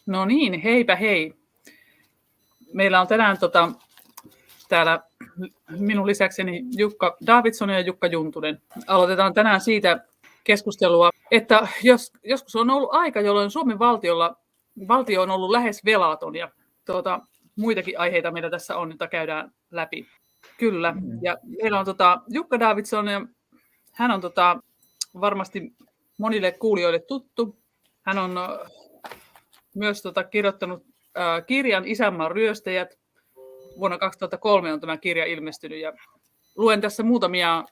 No niin, heipä hei. Meillä on tänään täällä minun lisäkseni Jukka Davidson ja Jukka Juntunen. Aloitetaan tänään siitä keskustelua, että joskus on ollut aika, jolloin Suomen valtio on ollut lähes velaton ja muitakin aiheita, mitä tässä on, joita käydään läpi. Kyllä. Ja meillä on Jukka Davidson ja hän on varmasti monille kuulijoille tuttu. Hän on myös kirjoittanut kirjan Isänmaan ryöstäjät. Vuonna 2003 on tämä kirja ilmestynyt ja luen tässä muutamia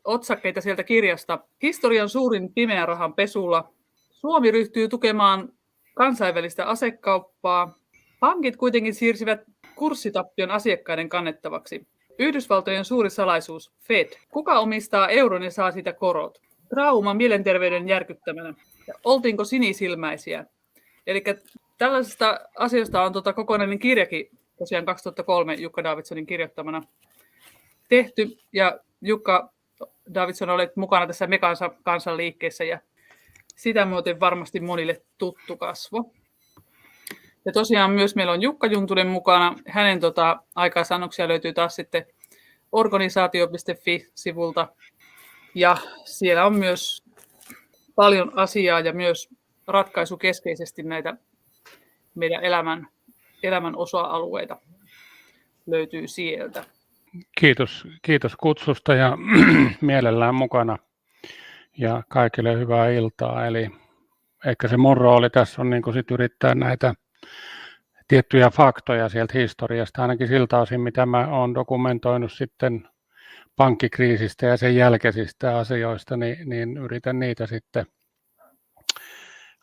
otsakkeita sieltä kirjasta. Historian suurin pimeän rahan pesulla. Suomi ryhtyy tukemaan kansainvälistä asekauppaa. Pankit kuitenkin siirsivät kurssitappion asiakkaiden kannettavaksi. Yhdysvaltojen suuri salaisuus, Fed. Kuka omistaa euron ja saa siitä korot? Trauma mielenterveyden järkyttämänä. Ja oltiinko sinisilmäisiä? Eli tällaisesta asiasta on kokonainen kirjakin tosiaan 2003 Jukka Davidsonin kirjoittamana tehty. Ja Jukka Davidson, olet mukana tässä Me kansan liikkeessä ja sitä muuten varmasti monille tuttu kasvo. Ja tosiaan myös meillä on Jukka Juntunen mukana. Hänen aikaansaannoksia löytyy taas sitten organisaatio.fi-sivulta. Ja siellä on myös paljon asiaa ja myös ratkaisukeskeisesti näitä meidän elämän osa-alueita löytyy sieltä. Kiitos kutsusta ja mielellään mukana ja kaikille hyvää iltaa. Eli ehkä se mun rooli tässä on sit yrittää näitä tiettyjä faktoja sieltä historiasta, ainakin siltä osin, mitä mä oon dokumentoinut sitten pankkikriisistä ja sen jälkeisistä asioista, niin yritän niitä sitten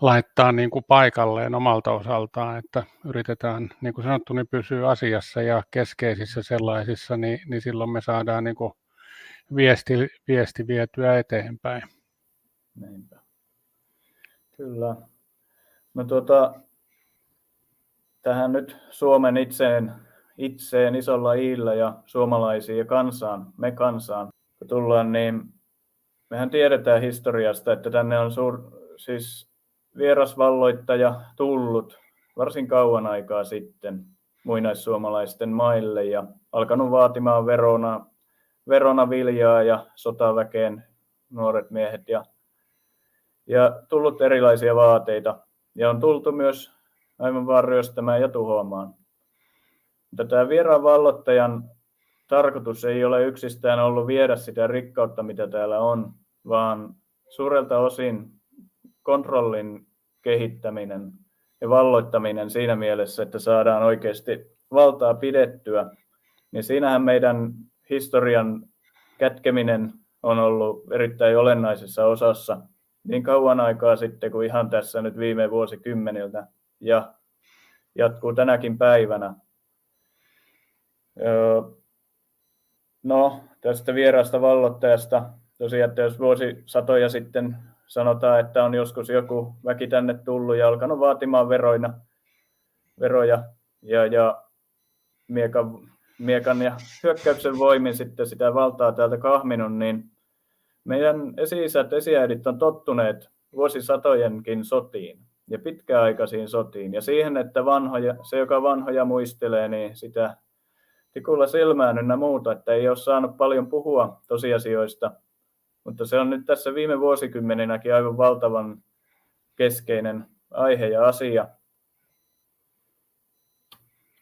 laittaa paikalleen omalta osaltaan, että yritetään, niin kuin sanottu, niin pysyä asiassa ja keskeisissä sellaisissa, niin silloin me saadaan viesti vietyä eteenpäin. Näinpä. Kyllä. No tähän nyt Suomen itseen isolla iillä ja suomalaisiin ja kansaan, me kansaan, kun tullaan, niin mehän tiedetään historiasta, että tänne on siis vierasvalloittaja tullut varsin kauan aikaa sitten muinaissuomalaisten maille ja alkanut vaatimaan verona viljaa ja sotaväkeen nuoret miehet ja tullut erilaisia vaateita ja on tultu myös aivan vaan ryöstämään ja tuhoamaan. Mutta tämä vieraan valloittajan tarkoitus ei ole yksistään ollut viedä sitä rikkautta, mitä täällä on, vaan suurelta osin kontrollin kehittäminen ja valloittaminen siinä mielessä, että saadaan oikeasti valtaa pidettyä, niin siinähän meidän historian kätkeminen on ollut erittäin olennaisessa osassa niin kauan aikaa sitten kuin ihan tässä nyt viime vuosikymmeniltä ja jatkuu tänäkin päivänä. No, tästä vieraasta vallottajasta tosiaan, että jos vuosisatoja sitten sanotaan, että on joskus joku väki tänne tullut ja alkanut vaatimaan veroja ja miekan ja hyökkäyksen voimin sitten sitä valtaa täältä kahminut, niin meidän esi-isät, esiäidit on tottuneet vuosisatojenkin sotiin ja pitkäaikaisiin sotiin ja siihen, että se joka vanhoja muistelee, niin sitä tikulla silmään ynnä muuta, että ei ole saanut paljon puhua tosiasioista. Mutta se on nyt tässä viime vuosikymmeninäkin aivan valtavan keskeinen aihe ja asia.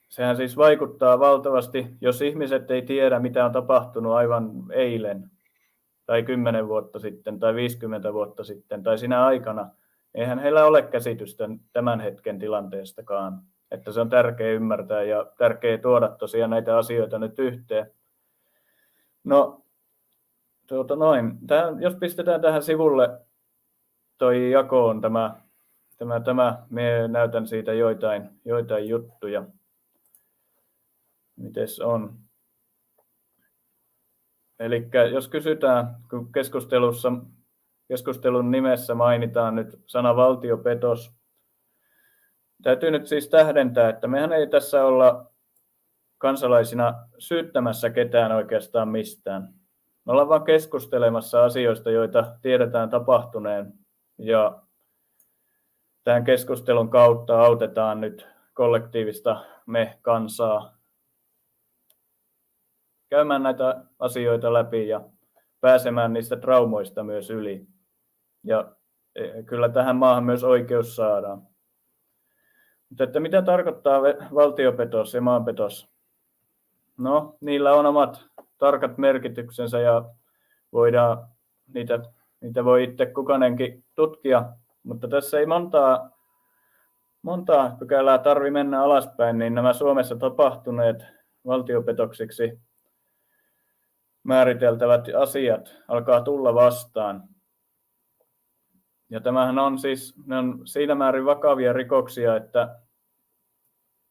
Sehän siis vaikuttaa valtavasti, jos ihmiset ei tiedä, mitä on tapahtunut aivan eilen, tai 10 vuotta sitten, tai 50 vuotta sitten, tai sinä aikana. Eihän heillä ole käsitystä tämän hetken tilanteestakaan. Että se on tärkeää ymmärtää ja tärkeää tuoda tosiaan näitä asioita nyt yhteen. No, jos pistetään tähän sivulle toi jakoon tämä, me näytän siitä joitain juttuja. Mites on? Eli jos kysytään, kun keskustelun nimessä mainitaan nyt sana valtiopetos, täytyy nyt siis tähdentää, että mehän ei tässä olla kansalaisina syyttämässä ketään oikeastaan mistään. Me ollaan vain keskustelemassa asioista, joita tiedetään tapahtuneen. Ja tämän keskustelun kautta autetaan nyt kollektiivista me-kansaa käymään näitä asioita läpi ja pääsemään niistä traumoista myös yli. Ja kyllä tähän maahan myös oikeus saadaan. Mutta että mitä tarkoittaa valtiopetos ja maanpetos? No, niillä on omat tarkat merkityksensä ja voidaan niitä voi itse kukainenkin tutkia, mutta tässä ei montaa pykälää tarvi mennä alaspäin, niin nämä Suomessa tapahtuneet valtiopetoksiksi määriteltävät asiat alkaa tulla vastaan. Ja tämähän on siis, ne on siinä määrin vakavia rikoksia, että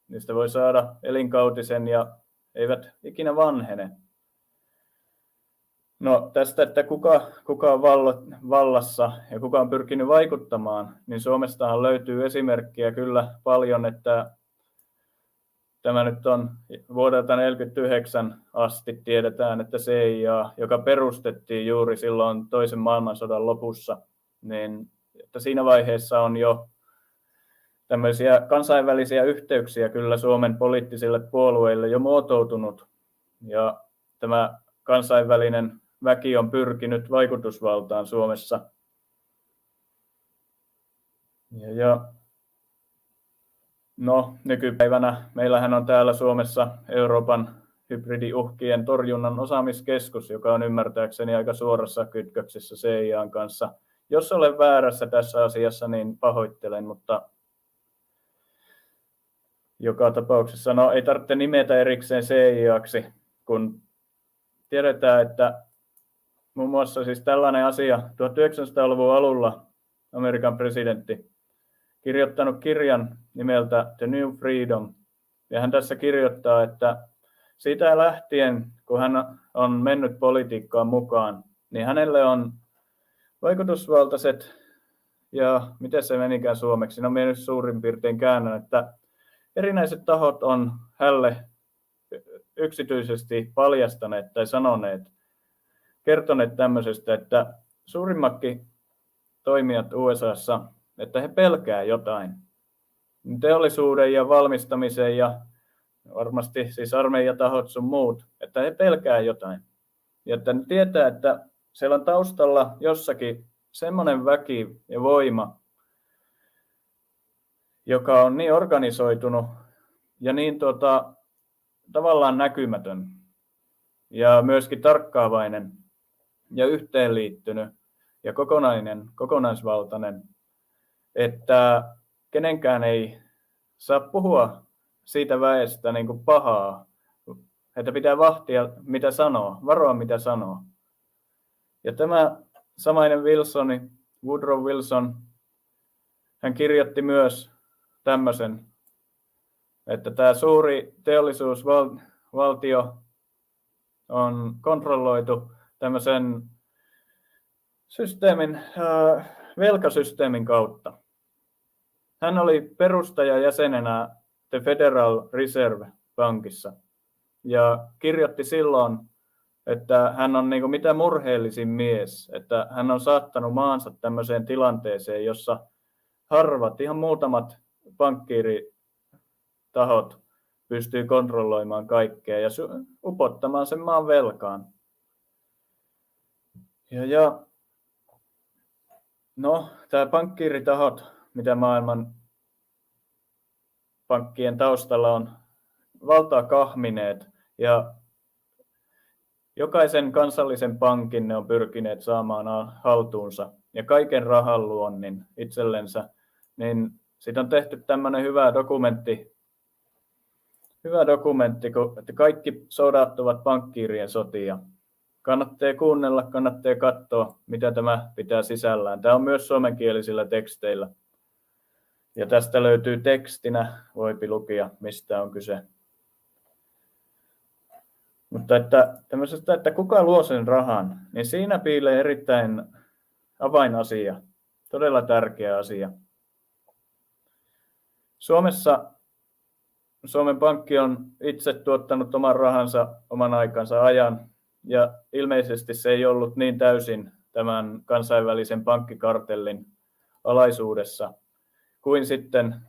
niistä voi saada elinkautisen ja eivät ikinä vanhene. No tästä, että kuka on vallassa ja kuka on pyrkinyt vaikuttamaan, niin Suomestahan löytyy esimerkkiä kyllä paljon, että tämä nyt on vuodelta 1949 asti tiedetään, että CIA, joka perustettiin juuri silloin toisen maailmansodan lopussa, niin että siinä vaiheessa on jo tämmöisiä kansainvälisiä yhteyksiä kyllä Suomen poliittisille puolueille jo muotoutunut. Ja tämä kansainvälinen väki on pyrkinyt vaikutusvaltaan Suomessa. No, nykypäivänä meillähän on täällä Suomessa Euroopan hybridiuhkien torjunnan osaamiskeskus, joka on ymmärtääkseni aika suorassa kytköksessä CIA:n kanssa. Jos olen väärässä tässä asiassa, niin pahoittelen, mutta joka tapauksessa no, ei tarvitse nimetä erikseen CIA:ksi, kun tiedetään, että muun muassa siis tällainen asia 1900-luvun alulla Amerikan presidentti kirjoittanut kirjan nimeltä The New Freedom. Ja hän tässä kirjoittaa, että siitä lähtien, kun hän on mennyt politiikkaan mukaan, niin hänelle on vaikutusvaltaiset, ja miten se menikään suomeksi, no minä nyt suurin piirtein käännän, että erinäiset tahot on hänelle yksityisesti paljastaneet tai sanoneet, kertoneet tämmöisestä, että suurimmatkin toimijat USAssa, että he pelkää jotain. Teollisuuden ja valmistamisen ja varmasti siis armeijatahot sun muut, että he pelkää jotain. Ja että ne tietää, että siellä on taustalla jossakin semmoinen väki ja voima, joka on niin organisoitunut ja niin tavallaan näkymätön ja myöskin tarkkaavainen ja yhteenliittynyt ja kokonaisvaltainen, että kenenkään ei saa puhua siitä väestä niin kuin pahaa, että pitää vahtia mitä sanoo, varoa mitä sanoo. Ja tämä samainen Woodrow Wilson, hän kirjoitti myös tämmöisen, että tämä suuri teollisuusvaltio on kontrolloitu tämmöisen velkasysteemin kautta. Hän oli perustajajäsenenä The Federal Reserve Bankissa ja kirjoitti silloin, että hän on niin kuin mitä murheellisin mies, että hän on saattanut maansa tämmöiseen tilanteeseen, jossa harvat, ihan muutamat pankkiiritahot pystyy kontrolloimaan kaikkea ja upottamaan sen maan velkaan. No, tämä pankkiiritahot, mitä maailman pankkien taustalla on valtaa kahmineet ja jokaisen kansallisen pankin ne on pyrkineet saamaan haltuunsa ja kaiken rahan luonnin itsellensä, niin siitä on tehty tämmöinen hyvä dokumentti, että kaikki sodat ovat pankkiirien sotia. Kannattaa kuunnella, kannattaa katsoa, mitä tämä pitää sisällään. Tämä on myös suomenkielisillä teksteillä. Ja tästä löytyy tekstinä, voipi lukea, mistä on kyse. Mutta että kuka luo sen rahan, niin siinä piilee erittäin avainasia, todella tärkeä asia. Suomen Pankki on itse tuottanut oman rahansa oman aikansa ajan, ja ilmeisesti se ei ollut niin täysin tämän kansainvälisen pankkikartellin alaisuudessa, kuin sitten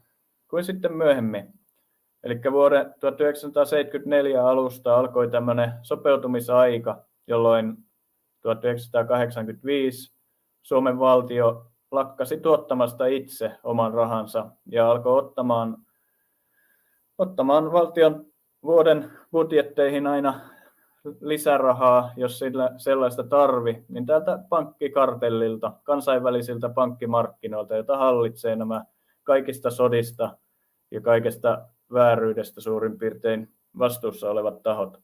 myöhemmin. Eli vuoden 1974 alusta alkoi tämmöinen sopeutumisaika, jolloin 1985 Suomen valtio lakkasi tuottamasta itse oman rahansa ja alkoi ottamaan valtion vuoden budjetteihin aina lisärahaa, jos sellaista tarvi, niin täältä pankkikartellilta, kansainvälisiltä pankkimarkkinoilta, jota hallitsee nämä kaikista sodista ja kaikesta vääryydestä suurin piirtein vastuussa olevat tahot.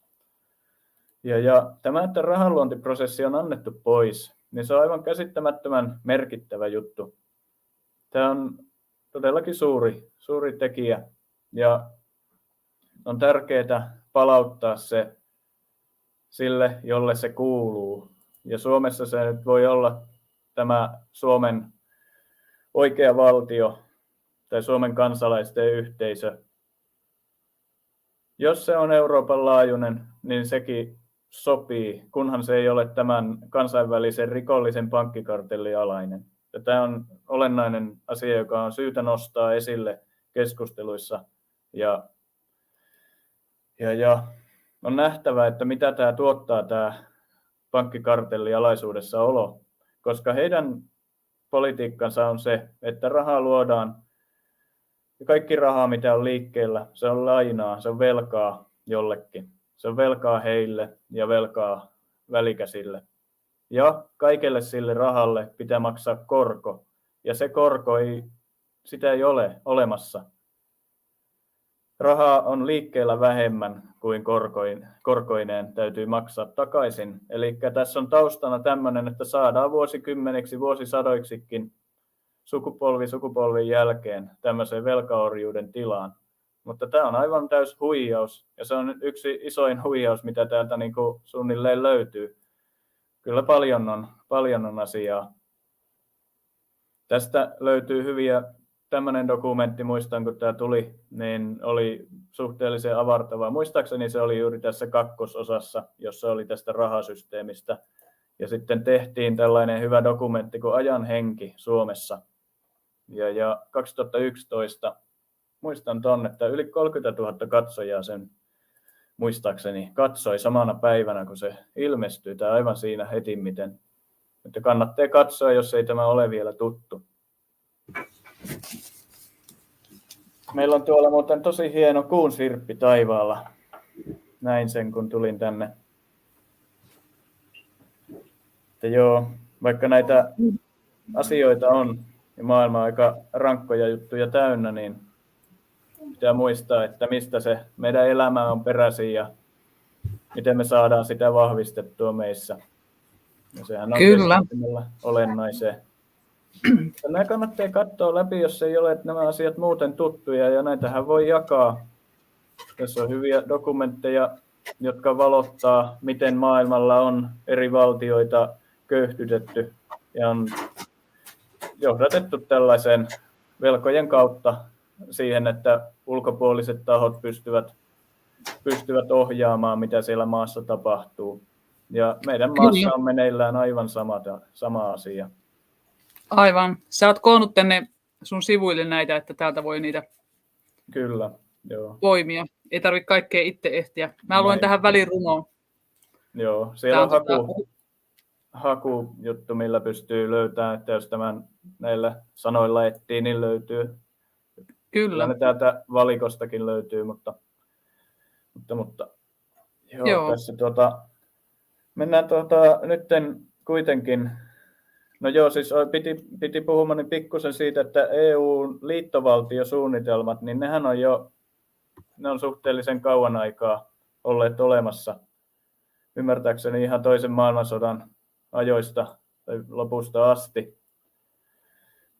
Ja tämä, että rahanluontiprosessi on annettu pois, niin se on aivan käsittämättömän merkittävä juttu. Tämä on todellakin suuri tekijä ja on tärkeää palauttaa se sille, jolle se kuuluu. Ja Suomessa se nyt voi olla tämä Suomen oikea valtio tai Suomen kansalaisten yhteisö. Jos se on Euroopan laajuinen, niin sekin sopii, kunhan se ei ole tämän kansainvälisen rikollisen pankkikartellin alainen. Ja tämä on olennainen asia, joka on syytä nostaa esille keskusteluissa. Ja on nähtävä, että mitä tämä tuottaa, tämä pankkikartellin alaisuudessa olo, koska heidän politiikkansa on se, että rahaa luodaan ja kaikki rahaa, mitä on liikkeellä, se on lainaa, se on velkaa jollekin. Se on velkaa heille ja velkaa välikäsille. Ja kaikelle sille rahalle pitää maksaa korko. Ja se korko sitä ei ole olemassa. Rahaa on liikkeellä vähemmän kuin korkoineen täytyy maksaa takaisin. Eli tässä on taustana tämmöinen, että saadaan vuosikymmeniksi, vuosisadoiksikin sukupolvin jälkeen tämmöiseen velkaorjuuden tilaan. Mutta tämä on aivan täys huijaus, ja se on yksi isoin huijaus, mitä täältä niin kuin suunnilleen löytyy. Kyllä paljon on asiaa. Tästä löytyy hyviä, tämmöinen dokumentti, muistan kun tämä tuli, niin oli suhteellisen avartava. Muistaakseni se oli juuri tässä kakkososassa, jossa oli tästä rahasysteemistä. Ja sitten tehtiin tällainen hyvä dokumentti kuin Ajan henki Suomessa. Ja 2011 muistan että yli 30 000 katsojaa sen muistaakseni katsoi samana päivänä, kun se ilmestyi. Tämä aivan siinä hetimmiten. Että kannattaa katsoa, jos ei tämä ole vielä tuttu. Meillä on tuolla muuten tosi hieno kuun sirppi taivaalla. Näin sen, kun tulin tänne. Että joo, vaikka näitä asioita on ja maailma aika rankkoja juttuja täynnä, niin pitää muistaa, että mistä se meidän elämä on peräisin ja miten me saadaan sitä vahvistettua meissä. Ja sehän on kyllä olennaiseen. Nämä kannattaa katsoa läpi, jos ei ole nämä asiat muuten tuttuja, ja näitähän voi jakaa. Tässä on hyviä dokumentteja, jotka valottaa, miten maailmalla on eri valtioita köyhdytetty ja on johdatettu tällaisen velkojen kautta siihen, että ulkopuoliset tahot pystyvät ohjaamaan, mitä siellä maassa tapahtuu. Ja meidän maassa on meneillään aivan sama asia. Aivan. Sä oot koonnut tänne sun sivuille näitä, että täältä voi niitä Kyllä, joo. Poimia. Ei tarvitse kaikkea itse ehtiä. Mä luen tähän väliin runoon. Joo, siellä on hakujuttu, millä pystyy löytämään, että jos tämän näillä sanoilla etsii, niin löytyy. Kyllä. Ne täältä valikostakin löytyy, mutta joo. Tässä mennään nytten kuitenkin. No joo, siis piti puhumani pikkusen siitä, että EU-liittovaltiosuunnitelmat, niin ne on suhteellisen kauan aikaa olleet olemassa. Ymmärtääkseni ihan toisen maailmansodan ajoista tai lopusta asti.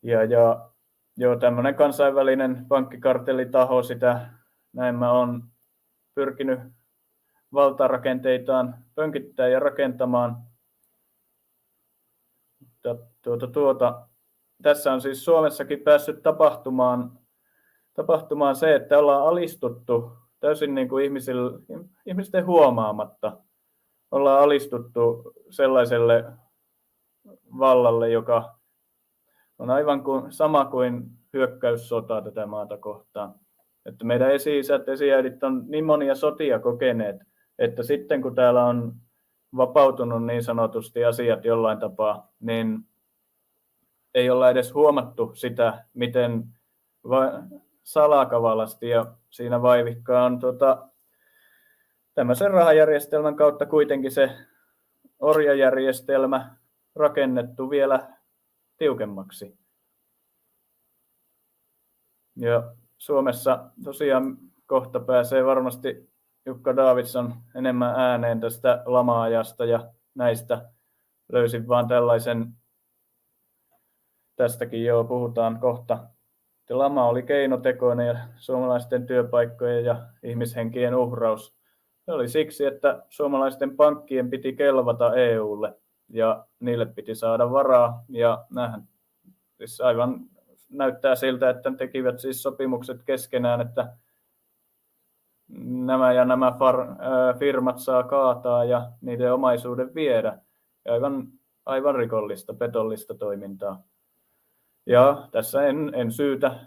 Ja joo, tämmöinen kansainvälinen pankkikartellitaho sitä näemmä on pyrkinyt valtarakenteitaan pönkittää ja rakentamaan. Tässä on siis Suomessakin päässyt tapahtumaan se, että ollaan alistuttu täysin niin kuin ihmisten huomaamatta. Ollaan alistuttu sellaiselle vallalle, joka on aivan sama kuin hyökkäyssota tätä maata kohtaan. Että meidän esi-isät, esiäidit on niin monia sotia kokeneet, että sitten kun täällä on vapautunut niin sanotusti asiat jollain tapaa, niin ei olla edes huomattu sitä, miten salakavalasti ja siinä vaivihkaa on tämmöisen rahajärjestelmän kautta kuitenkin se orjajärjestelmä rakennettu vielä tiukemmaksi. Ja Suomessa tosiaan kohta pääsee varmasti Jukka Davidson enemmän ääneen tästä lama-ajasta ja näistä. Löysin vaan tällaisen, tästäkin jo puhutaan kohta. Lama oli keinotekoinen ja suomalaisten työpaikkojen ja ihmishenkien uhraus. Se oli siksi, että suomalaisten pankkien piti kelvata EUlle ja niille piti saada varaa. Ja nämähän siis aivan näyttää siltä, että tekivät siis sopimukset keskenään, että nämä ja nämä firmat saa kaataa ja niiden omaisuuden viedä. Aivan rikollista, petollista toimintaa. Ja tässä en syytä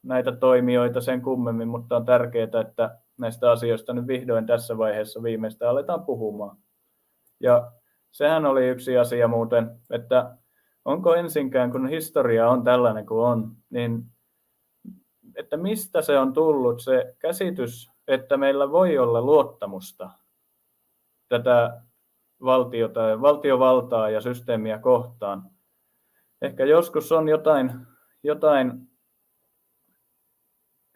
näitä toimijoita sen kummemmin, mutta on tärkeää, että näistä asioista nyt vihdoin tässä vaiheessa viimeistä aletaan puhumaan. Ja sehän oli yksi asia muuten, että onko ensinkään, kun historia on tällainen kuin on, niin että mistä se on tullut se käsitys, että meillä voi olla luottamusta tätä valtiovaltaa ja systeemiä kohtaan. Ehkä joskus on jotain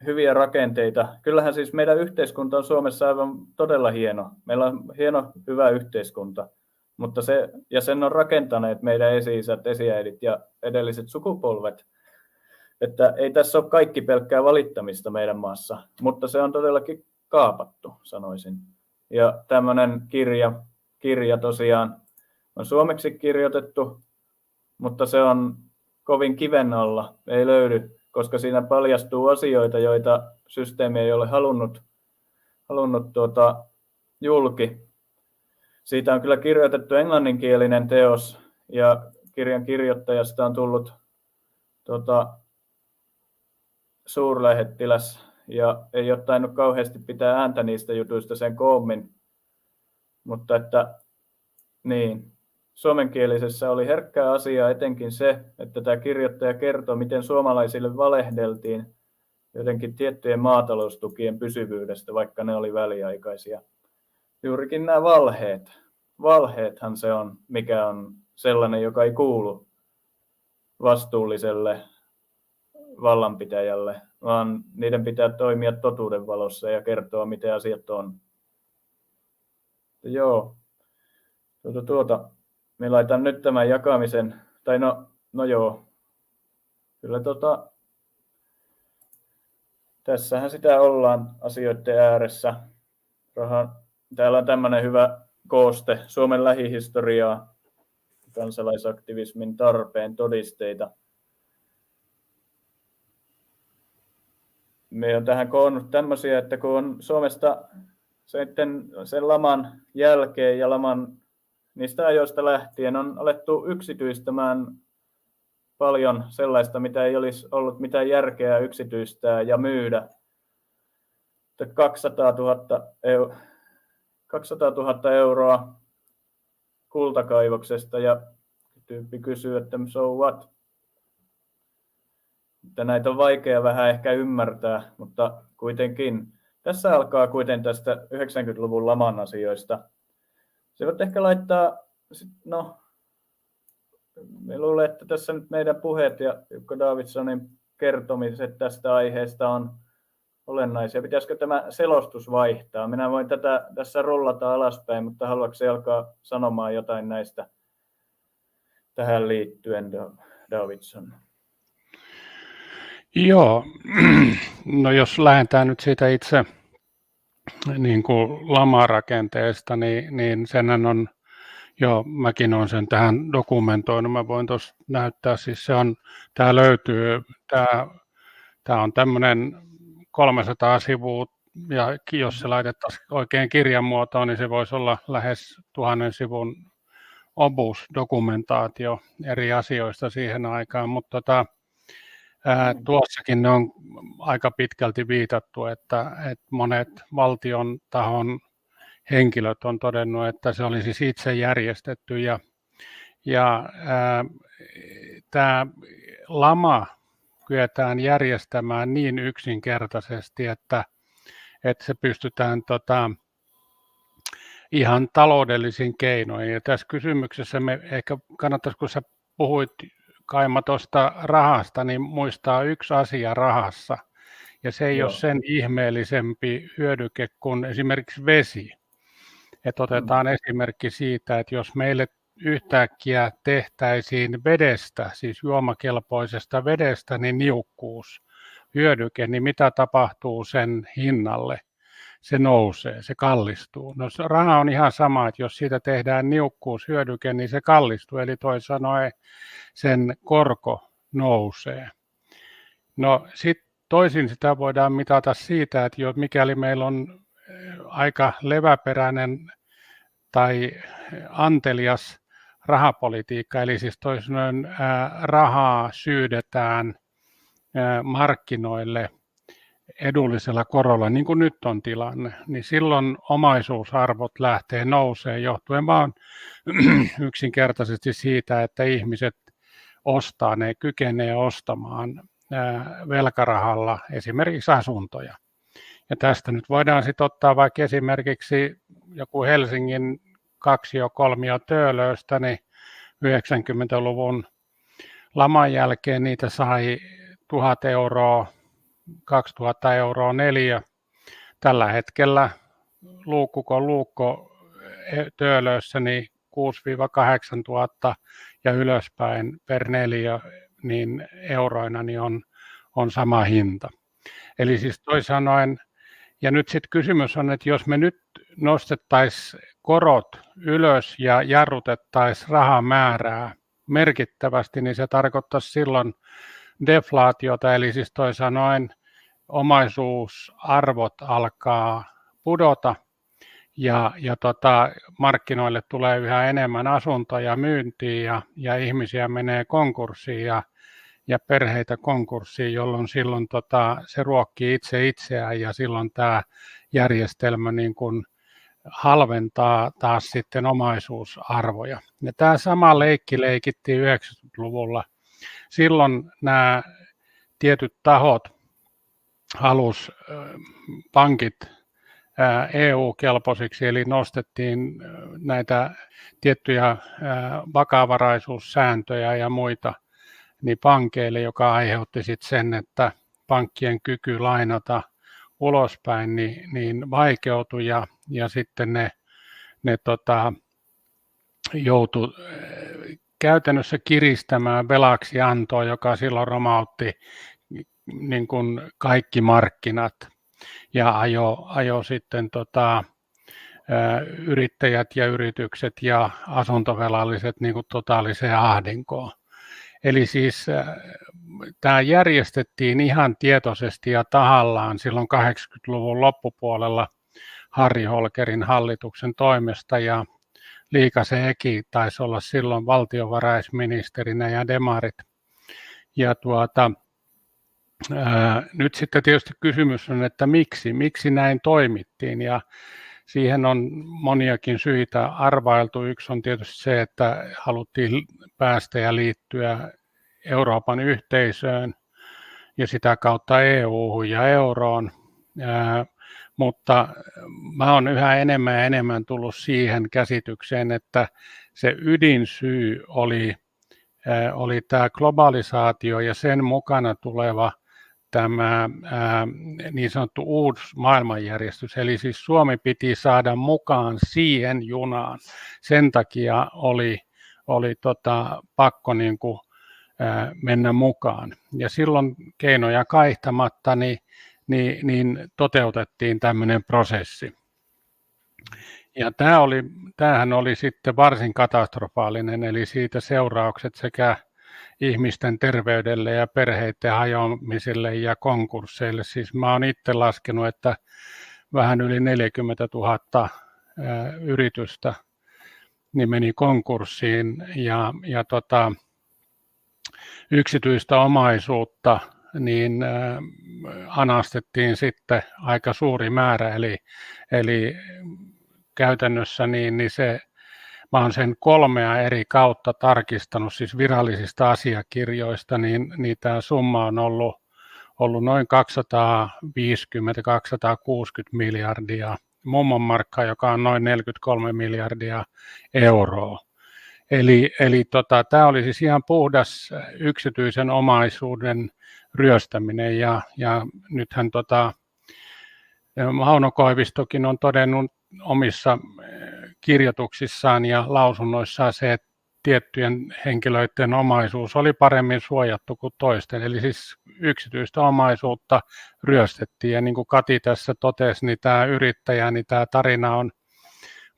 hyviä rakenteita. Kyllähän siis meidän yhteiskunta on Suomessa aivan todella hieno. Meillä on hieno, hyvä yhteiskunta, mutta sen on rakentaneet meidän esi-isät, esiäidit ja edelliset sukupolvet. Että ei tässä ole kaikki pelkkää valittamista meidän maassa, mutta se on todellakin kaapattu, sanoisin. Ja tämmöinen kirja tosiaan on suomeksi kirjoitettu, mutta se on kovin kiven alla, ei löydy, koska siinä paljastuu asioita, joita systeemi ei ole halunnut julki. Siitä on kyllä kirjoitettu englanninkielinen teos ja kirjan kirjoittajasta on tullut suurlähettiläs ja ei ole tainnut kauheasti pitää ääntä niistä jutuista sen koommin, mutta että niin. Suomenkielisessä oli herkkää asiaa etenkin se, että tämä kirjoittaja kertoo, miten suomalaisille valehdeltiin jotenkin tiettyjen maataloustukien pysyvyydestä, vaikka ne oli väliaikaisia. Juurikin nämä valheet. Valheethan se on, mikä on sellainen, joka ei kuulu vastuulliselle vallanpitäjälle, vaan niiden pitää toimia totuuden valossa ja kertoa, miten asiat on. Joo. Me laitan nyt tämän jakamisen, tai no joo, kyllä tässähän sitä ollaan asioiden ääressä. Täällä on tämmöinen hyvä kooste Suomen lähihistoriaa, kansalaisaktivismin tarpeen todisteita. Me on tähän koonnut tämmöisiä, että kun on Suomesta sen laman jälkeen ja niistä ajoista lähtien on alettu yksityistämään paljon sellaista, mitä ei olisi ollut mitään järkeä yksityistää ja myydä. 200 000 euroa kultakaivoksesta ja tyyppi kysyy, että so what? Että näitä on vaikea vähän ehkä ymmärtää, mutta kuitenkin. Tässä alkaa kuitenkin tästä 90-luvun laman asioista. Se voit ehkä laittaa, me luulen, että tässä nyt meidän puheet ja Jukka Davidsonin kertomiset tästä aiheesta on olennaisia. Pitäisikö tämä selostus vaihtaa? Minä voin tätä tässä rullata alaspäin, mutta haluatko se alkaa sanomaan jotain näistä tähän liittyen, Davidson? Joo, no jos lähdetään nyt siitä itse niin kuin lamarakenteesta, niin senhän on, joo, mäkin olen sen tähän dokumentoinut, mä voin tuossa näyttää, siis tämä löytyy, tämä on tämmöinen 300 sivua, ja jos se laitettaisiin oikein kirjan muotoon, niin se voisi olla lähes 1000 sivun obus dokumentaatio eri asioista siihen aikaan, mutta Tuossakin ne on aika pitkälti viitattu, että monet valtion tahon henkilöt on todennut, että se oli siis itse järjestetty ja tämä lama kyetään järjestämään niin yksinkertaisesti, että se pystytään ihan taloudellisin keinoin. Ja tässä kysymyksessä me ehkä kannattaisi, kun sä puhuit Kaima tuosta rahasta, niin muistaa yksi asia rahassa. Ja se ei ole sen ihmeellisempi hyödyke kuin esimerkiksi vesi. Että otetaan esimerkki siitä, että jos meille yhtäkkiä tehtäisiin vedestä, siis juomakelpoisesta vedestä, niin niukkuushyödyke, niin mitä tapahtuu sen hinnalle? Se nousee, se kallistuu. No raha on ihan sama, että jos siitä tehdään niukkuushyödyke, niin se kallistuu, eli toisin sanoen sen korko nousee. No sitten toisin sitä voidaan mitata siitä, että mikäli meillä on aika leväperäinen tai antelias rahapolitiikka, eli siis toisin sanoen rahaa syydetään markkinoille edullisella korolla, niin kuin nyt on tilanne, niin silloin omaisuusarvot lähtee nousee johtuen vaan yksinkertaisesti siitä, että ihmiset ostaa, ne kykenee ostamaan velkarahalla esimerkiksi asuntoja. Ja tästä nyt voidaan sitten ottaa vaikka esimerkiksi joku Helsingin 2-3 Töölöstä, niin 90-luvun laman jälkeen niitä sai 1 000 euroa, 2000 euroa neliö. Tällä hetkellä luukko Töölössä niin 6-8 000 ja ylöspäin per neliö niin euroina niin on sama hinta. Eli siis toisin sanoen, ja nyt sitten kysymys on, että jos me nyt nostettaisiin korot ylös ja jarrutettaisiin rahamäärää merkittävästi, niin se tarkoittaisi silloin deflaatiota, eli siis toisin sanoen omaisuusarvot alkaa pudota ja markkinoille tulee yhä enemmän asuntoja myyntiin ja ihmisiä menee konkurssiin ja perheitä konkurssiin, jolloin silloin se ruokkii itseään ja silloin tämä järjestelmä niin kuin halventaa taas sitten omaisuusarvoja. Ja tämä sama leikki leikittiin 90-luvulla. Silloin nämä tietyt tahot halusi pankit EU-kelpoisiksi, eli nostettiin näitä tiettyjä vakavaraisuussääntöjä ja muita niin pankeille, joka aiheutti sitten sen, että pankkien kyky lainata ulospäin niin vaikeutui ja sitten ne joutui käytännössä kiristämään velaksiantoa, joka silloin romautti niin kuin kaikki markkinat ja ajo sitten yrittäjät ja yritykset ja asuntovelalliset niin kuin totaaliseen ahdinkoon. Eli siis tämä järjestettiin ihan tietoisesti ja tahallaan silloin 80-luvun loppupuolella Harri Holkerin hallituksen toimesta ja Liikasen Eki taisi olla silloin valtiovarainministerinä ja demarit. Ja nyt sitten tietysti kysymys on, että miksi näin toimittiin ja siihen on moniakin syitä arvailtu. Yksi on tietysti se, että haluttiin päästä ja liittyä Euroopan yhteisöön ja sitä kautta EU-hun ja euroon, mutta mä olen yhä enemmän ja enemmän tullut siihen käsitykseen, että se ydinsyy oli tämä globalisaatio ja sen mukana tuleva tämä niin sanottu uusi maailmanjärjestys, eli siis Suomi piti saada mukaan siihen junaan. Sen takia oli pakko niin kuin, mennä mukaan. Ja silloin keinoja kaihtamatta niin toteutettiin tämmöinen prosessi. Ja tämähän oli sitten varsin katastrofaalinen, eli siitä seuraukset sekä ihmisten terveydelle ja perheiden hajoamiselle ja konkursseille. Siis mä oon itse laskenut, että vähän yli 40 000 yritystä niin meni konkurssiin ja yksityistä omaisuutta, niin anastettiin sitten aika suuri määrä, eli käytännössä niin se, mä olen sen 3 eri kautta tarkistanut, siis virallisista asiakirjoista, niin tämä summa on ollut noin 250-260 miljardia mummonmarkkaa, joka on noin 43 miljardia euroa. Eli tämä oli siis ihan puhdas yksityisen omaisuuden ryöstäminen, ja nythän Mauno Koivistokin on todennut omissa kirjoituksissaan ja lausunnoissaan se, että tiettyjen henkilöiden omaisuus oli paremmin suojattu kuin toisten, eli siis yksityistä omaisuutta ryöstettiin, ja niin kuin Kati tässä totesi, niin tämä yrittäjä, niin tämä tarina on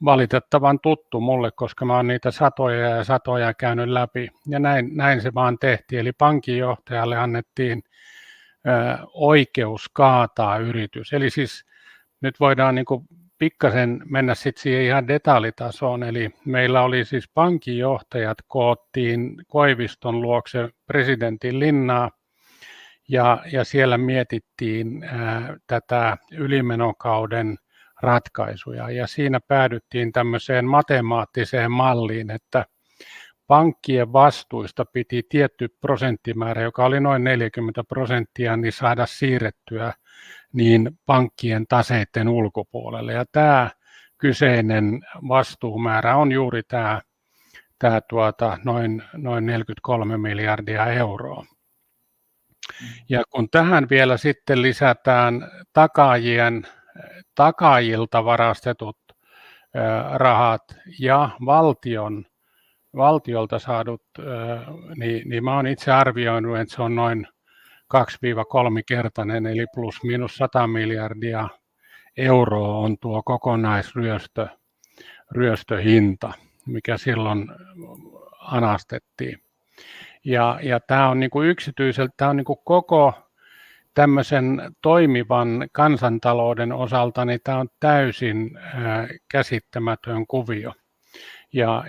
valitettavan tuttu mulle, koska mä oon niitä satoja ja satoja käynyt läpi, ja näin se vaan tehtiin, eli pankinjohtajalle annettiin oikeus kaataa yritys, eli siis nyt voidaan niin kuin pikkasen mennä sitten siihen ihan detaljitasoon, eli meillä oli siis pankinjohtajat koottiin Koiviston luokse presidentin linnaa, ja siellä mietittiin tätä ylimenokauden ratkaisuja, ja siinä päädyttiin tämmöiseen matemaattiseen malliin, että pankkien vastuista piti tietty prosenttimäärä, joka oli noin 40%, niin saada siirrettyä niin pankkien taseiden ulkopuolelle. Ja tämä kyseinen vastuumäärä on juuri tämä noin 43 miljardia euroa. Ja kun tähän vielä sitten lisätään takaajilta varastetut rahat ja valtiolta saadut, niin mä oon itse arvioinut, että se on noin 2-3-kertainen, eli plus miinus 100 miljardia euroa on tuo kokonaisryöstöhinta, mikä silloin anastettiin. Ja tämä on niinku yksityiseltä, tämä on niinku koko tämmöisen toimivan kansantalouden osalta, niin tämä on täysin käsittämätön kuvio. Ja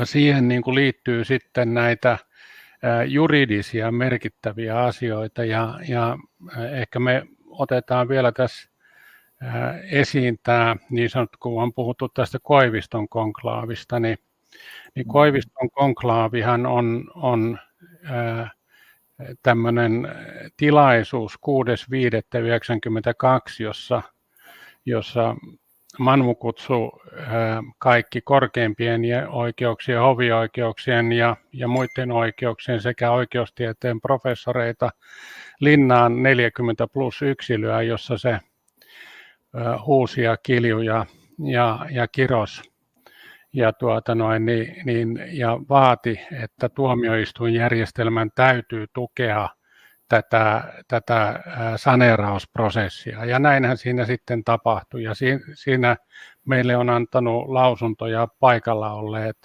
siihen niinku liittyy sitten näitä juridisia merkittäviä asioita, ja ehkä me otetaan vielä tässä esiin tämä niin sanottu, kun on puhuttu tästä Koiviston konklaavista, niin Koiviston konklaavihan on tämmöinen tilaisuus 6.5.1992, jossa Manmu kutsui kaikki korkeimpien oikeuksien, hovioikeuksien ja muiden oikeuksien sekä oikeustieteen professoreita linnaan 40 plus yksilöä, jossa se huusi ja kiljui ja kirosi ja vaati, että tuomioistuinjärjestelmän täytyy tukea tätä saneerausprosessia. Ja näinhän siinä sitten tapahtui. Ja siinä meille on antanut lausuntoja paikalla olleet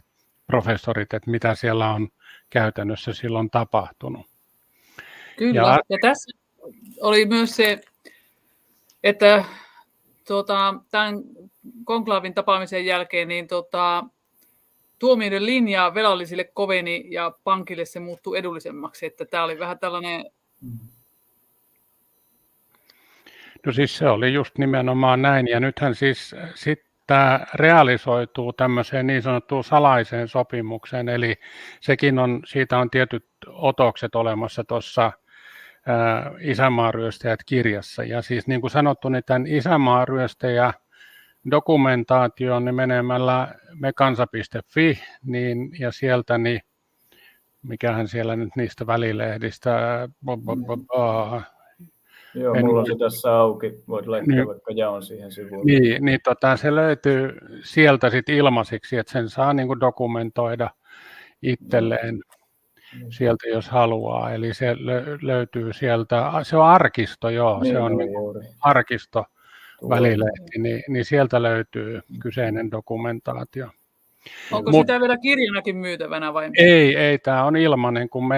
professorit, että mitä siellä on käytännössä silloin tapahtunut. Kyllä, ja tässä oli myös se, että tämän konklaavin tapaamisen jälkeen niin tuomioiden linja velallisille koveni ja pankille se muuttui edullisemmaksi, että tämä oli vähän tällainen. No siis se oli just nimenomaan näin, ja nythän siis tämä realisoituu tämmöiseen niin sanottuun salaiseen sopimukseen, eli siitä on tietyt otokset olemassa tuossa Isänmaaryöstäjät-kirjassa, ja siis niin kuin sanottu, niin tämän Isänmaaryöstäjä dokumentaatioon niin menemällä mekansa.fi, niin, ja sieltä, niin mikähän siellä nyt niistä välilehdistä, Joo, mulla on se tässä auki, voit laittaa vaikka jaon siihen sivuun. Niin se löytyy sieltä sit ilmaisiksi, että sen saa niin kuin dokumentoida itselleen sieltä, jos haluaa. Eli se löytyy sieltä, se on arkisto, joo, se on arkisto välilehti, niin sieltä löytyy kyseinen dokumentaatio. Onko sitä vielä kirjanakin myytävänä vai? Ei, tämä on ilmainen, kun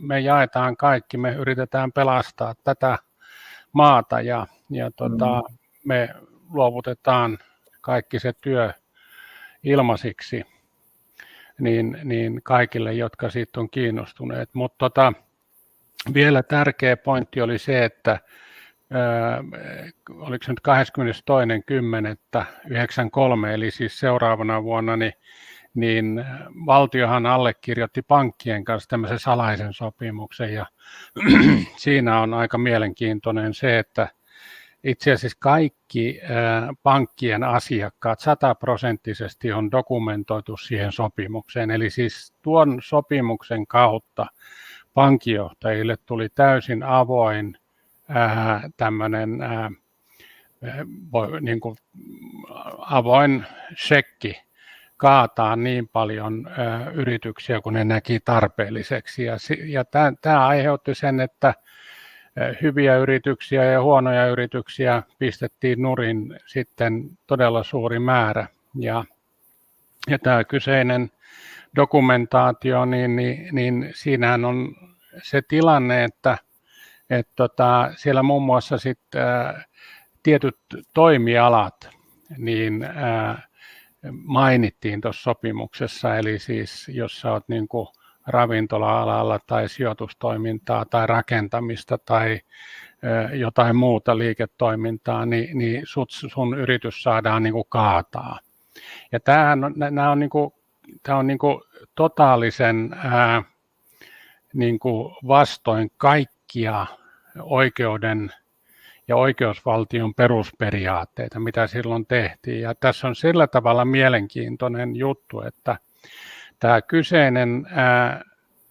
me jaetaan kaikki, me yritetään pelastaa tätä maata ja me luovutetaan kaikki se työ ilmaisiksi. niin kaikille, jotka siitä on kiinnostuneet. Mutta vielä tärkeä pointti oli se, että oliko se nyt 22.10.1993, eli siis seuraavana vuonna, niin valtiohan allekirjoitti pankkien kanssa tämmöisen salaisen sopimuksen, ja siinä on aika mielenkiintoinen se, että itse asiassa kaikki pankkien asiakkaat 100% on dokumentoitu siihen sopimukseen, eli siis tuon sopimuksen kautta pankinjohtajille tuli täysin avoin tämmöinen niin kuin avoin shekki kaataa niin paljon yrityksiä, kun ne näki tarpeelliseksi. Ja tämä aiheutti sen, että hyviä yrityksiä ja huonoja yrityksiä pistettiin nurin sitten todella suuri määrä. Ja tämä kyseinen dokumentaatio, niin siinähän on se tilanne, että siellä muun muassa tietyt toimialat niin mainittiin tuossa sopimuksessa, eli siis jos sä oot niin kuin ravintola-alalla tai sijoitustoimintaa tai rakentamista tai jotain muuta liiketoimintaa, niin sun yritys saadaan niin kuin kaataa. Ja tämä on niin kuin totaalisen niin kuin vastoin kaikkia oikeuden ja oikeusvaltion perusperiaatteita, mitä silloin tehtiin. Ja tässä on sillä tavalla mielenkiintoinen juttu, että tämä kyseinen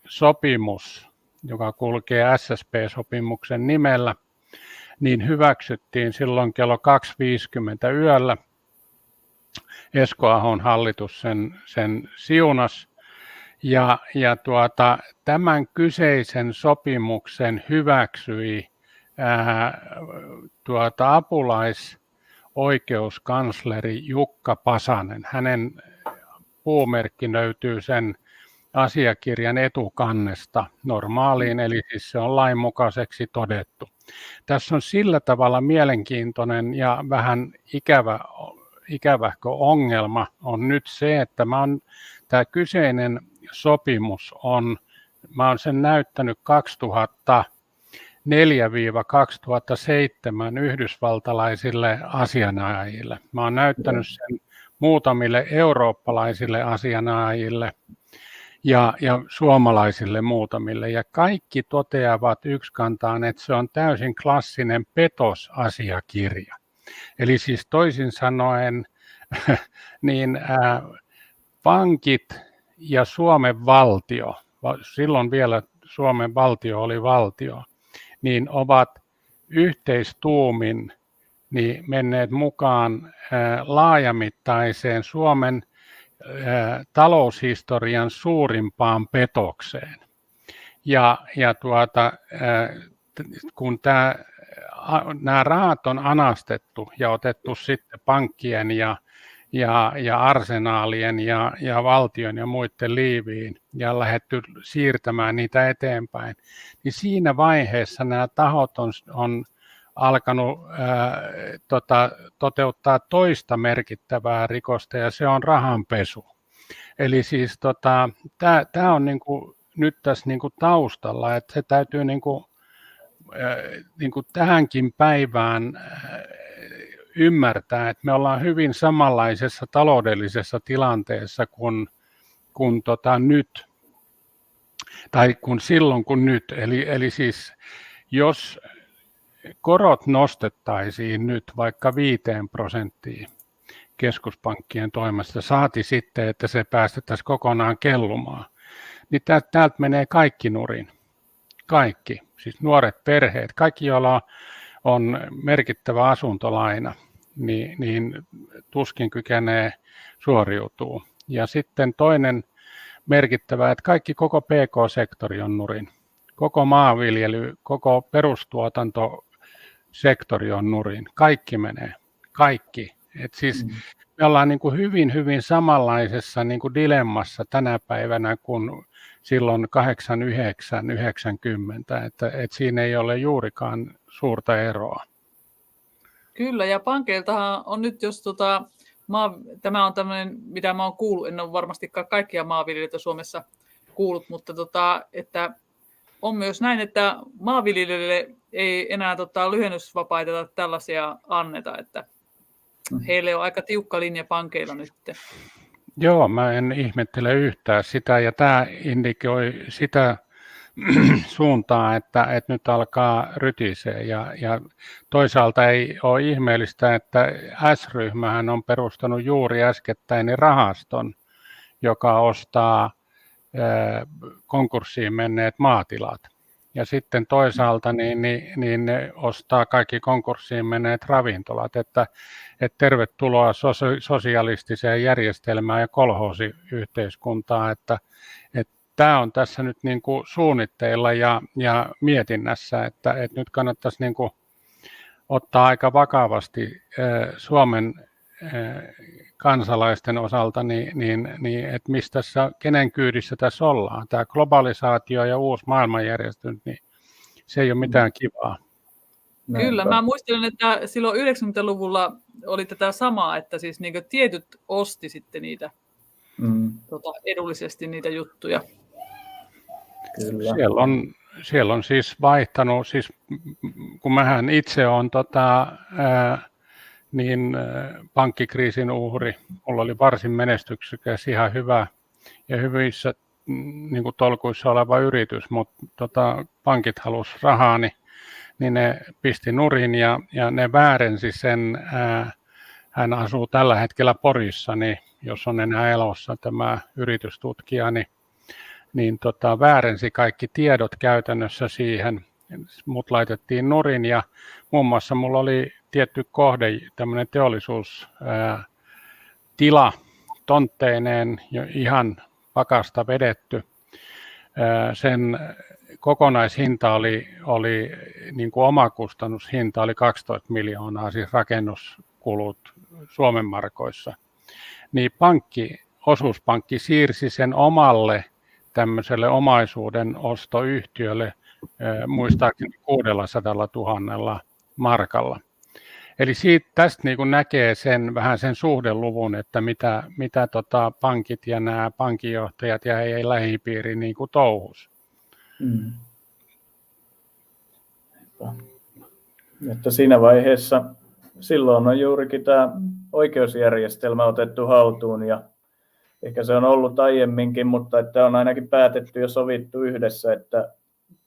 sopimus, joka kulkee SSP-sopimuksen nimellä, niin hyväksyttiin silloin kello 2.50 yöllä. Esko Ahon hallitus sen siunasi. Ja tämän kyseisen sopimuksen hyväksyi apulaisoikeuskansleri Jukka Pasanen. Hänen puumerkki löytyy sen asiakirjan etukannesta normaaliin, eli siis se on lainmukaiseksi todettu. Tässä on sillä tavalla mielenkiintoinen ja vähän ikävähkö ongelma on nyt se, että tämä kyseinen sopimus mä oon sen näyttänyt 2004-2007 yhdysvaltalaisille asianajajille. Mä oon näyttänyt sen muutamille eurooppalaisille asianajajille ja suomalaisille muutamille. Ja kaikki toteavat yksikantaan, että se on täysin klassinen petosasiakirja. Eli siis toisin sanoen, niin pankit ja Suomen valtio, silloin vielä Suomen valtio oli valtio, niin ovat yhteistuumin niin menneet mukaan laajamittaiseen Suomen taloushistorian suurimpaan petokseen. Kun nämä rahat on anastettu ja otettu sitten pankkien ja arsenaalien ja valtion ja muiden liiviin ja lähdetty siirtämään niitä eteenpäin, niin siinä vaiheessa nämä tahot on alkanut toteuttaa toista merkittävää rikosta, ja se on rahanpesu. Eli siis tämä on niinku nyt tässä niinku taustalla, että se täytyy niinku tähänkin päivään ymmärtää, että me ollaan hyvin samanlaisessa taloudellisessa tilanteessa kuin nyt, tai kuin silloin kuin nyt. Eli siis jos korot nostettaisiin nyt vaikka 5% keskuspankkien toimesta, saati sitten, että se päästettäisiin kokonaan kellumaan, niin täältä menee kaikki nurin. Kaikki, siis nuoret perheet, kaikki, joilla on merkittävä asuntolaina, niin tuskin kykenee suoriutuu. Ja sitten toinen merkittävä, että koko PK-sektori on nurin. Koko maanviljely, koko perustuotantosektori on nurin. Kaikki menee, kaikki. Et siis me ollaan niin kuin hyvin, hyvin samanlaisessa niin kuin dilemmassa tänä päivänä kuin silloin 89-90, että siinä ei ole juurikaan suurta eroa. Kyllä, ja pankeiltahan on nyt, jos tämä on tämmöinen, mitä mä oon kuullut, en ole varmastikaan kaikkia maanviljelijöitä Suomessa kuullut, mutta että on myös näin, että maanviljelijöille ei enää lyhennysvapaita tai tällaisia anneta, että heille on aika tiukka linja pankeilla nyt. Joo, mä en ihmettele yhtään sitä, ja tämä indikoi sitä suuntaa, että nyt alkaa rytisee, ja toisaalta ei ole ihmeellistä, että S-ryhmähän on perustanut juuri äskettäin rahaston, joka ostaa konkurssiin menneet maatilat. Ja sitten toisaalta niin ne ostaa kaikki konkurssiin menneet ravintolat, että tervetuloa sosialistiseen järjestelmään ja kolhoosiyhteiskuntaan, että tämä on tässä nyt niin kuin suunnitteilla ja mietinnässä, että nyt kannattaisi niin kuin ottaa aika vakavasti Suomen kansalaisten osalta, että mistä tässä, kenen kyydissä tässä ollaan. Tämä globalisaatio ja uusi maailmanjärjestys, niin se ei ole mitään kivaa. Kyllä, mä muistelen, että silloin 90-luvulla oli tätä samaa, että siis niin tietyt osti sitten niitä edullisesti niitä juttuja. Kyllä. Siellä on siis vaihtanut, siis kun mähän itse olen pankkikriisin uhri, mulla oli varsin menestyksekäs, ihan hyvä ja hyvissä niin kuin tolkuissa oleva yritys, mutta pankit halusi rahaa, niin ne pisti nurin ja ne väärensi sen, hän asuu tällä hetkellä Porissa, niin jos on enää elossa tämä yritystutkija, niin väärensi kaikki tiedot käytännössä siihen, mut laitettiin nurin ja muun muassa mulla oli tietty kohde, tämmöinen teollisuustila tontteineen ihan pakasta vedetty. Sen kokonaishinta oli niin kuin omakustannushinta oli 12 miljoonaa, siis rakennuskulut Suomen markoissa. Niin osuuspankki siirsi sen omalle tämmöiselle omaisuuden ostoyhtiölle muistaakseni 600 000 markalla. Eli tästä niin kuin näkee vähän sen suhdeluvun, että mitä pankit ja nämä pankinjohtajat ja heidän lähipiiri niin kuin touhus. Että siinä vaiheessa silloin on juurikin tämä oikeusjärjestelmä otettu haltuun ja ehkä se on ollut aiemminkin, mutta että on ainakin päätetty ja sovittu yhdessä, että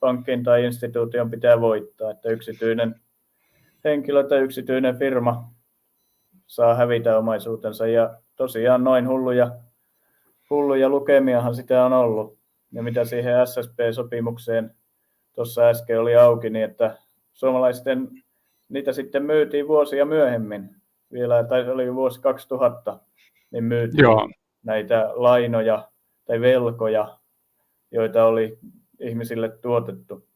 pankin tai instituution pitää voittaa, että yksityinen henkilö tai yksityinen firma saa hävitä omaisuutensa ja tosiaan noin hulluja lukemiahan sitä on ollut. Ja mitä siihen SSP-sopimukseen tuossa äsken oli auki, niin että suomalaisten niitä sitten myytiin vuosia myöhemmin, vielä tai oli vuosi 2000, niin myytiin näitä lainoja tai velkoja, joita oli ihmisille tuotettu.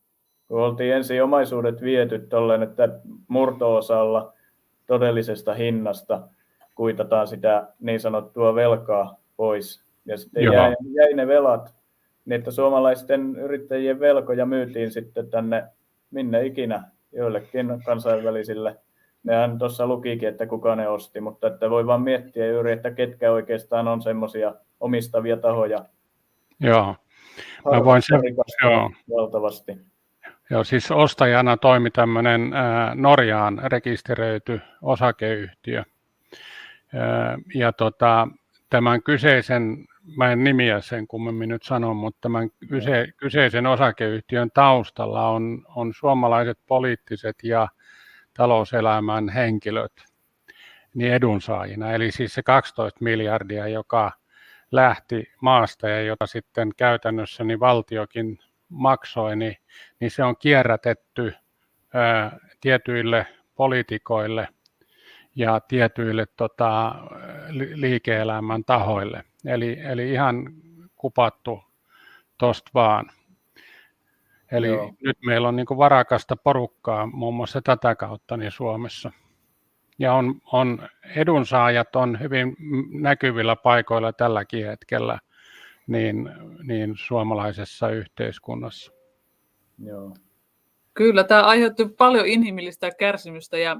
Kun oltiin ensin omaisuudet viety tolleen, että murto-osalla todellisesta hinnasta kuitataan sitä niin sanottua velkaa pois. Ja sitten jäi ne velat, niin että suomalaisten yrittäjien velkoja myytiin sitten tänne minne ikinä joillekin kansainvälisille. Nehän tuossa lukikin, että kuka ne osti, mutta että voi vaan miettiä juuri, että ketkä oikeastaan on semmoisia omistavia tahoja. Joo. Mä voin valtavasti. Joo, siis ostajana toimi tämmöinen Norjaan rekisteröity osakeyhtiö. Ja tämän kyseisen, mä en nimiä sen kummemmin nyt sano, mutta tämän kyseisen osakeyhtiön taustalla on suomalaiset poliittiset ja talouselämän henkilöt niin edunsaajina. Eli siis se 12 miljardia, joka lähti maasta ja jota sitten käytännössä niin valtiokin maksoi, niin se on kierrätetty tietyille poliitikoille ja tietyille liike-elämän tahoille. Eli ihan kupattu tosta vaan. Eli nyt meillä on niin kuin varakasta porukkaa muun muassa tätä kautta niin Suomessa. Ja edunsaajat on hyvin näkyvillä paikoilla tälläkin hetkellä niin suomalaisessa yhteiskunnassa. Joo. Kyllä, tämä aiheutti paljon inhimillistä kärsimystä ja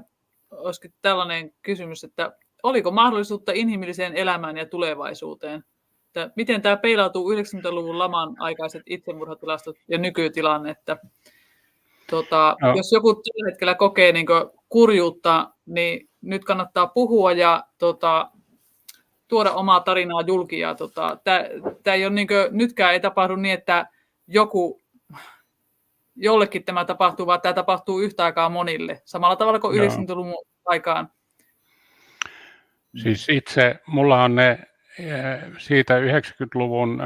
olisikin tällainen kysymys, että oliko mahdollisuutta inhimilliseen elämään ja tulevaisuuteen? Että miten tämä peilautuu 90-luvun laman aikaiset itsemurhatilastot ja nykytilanne, että jos joku tällä hetkellä kokee niin kurjuutta, niin nyt kannattaa puhua ja tuoda omaa tarinaa julki. Tämä ei ole nytkään ei tapahdu niin, että jollekin tämä tapahtuu, vaan tämä tapahtuu yhtä aikaa monille, samalla tavalla kuin 90-luvun aikaan. Siis mulla on ne siitä 90-luvun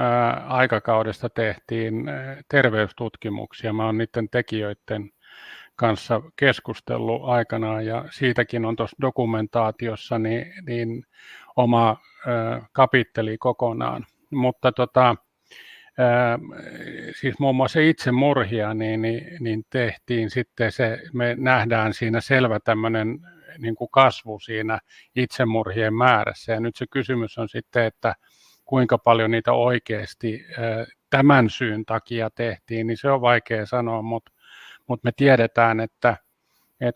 aikakaudesta tehtiin terveystutkimuksia. Mä oon niiden tekijöiden kanssa keskustellut aikanaan ja siitäkin on tuossa dokumentaatiossa niin oma kapitteli kokonaan. Mutta siis muun muassa itsemurhia niin tehtiin sitten me nähdään siinä selvä tämmöinen niin kuin kasvu siinä itsemurhien määrässä. Ja nyt se kysymys on sitten, että kuinka paljon niitä oikeasti tämän syyn takia tehtiin, niin se on vaikea sanoa, mutta me tiedetään, että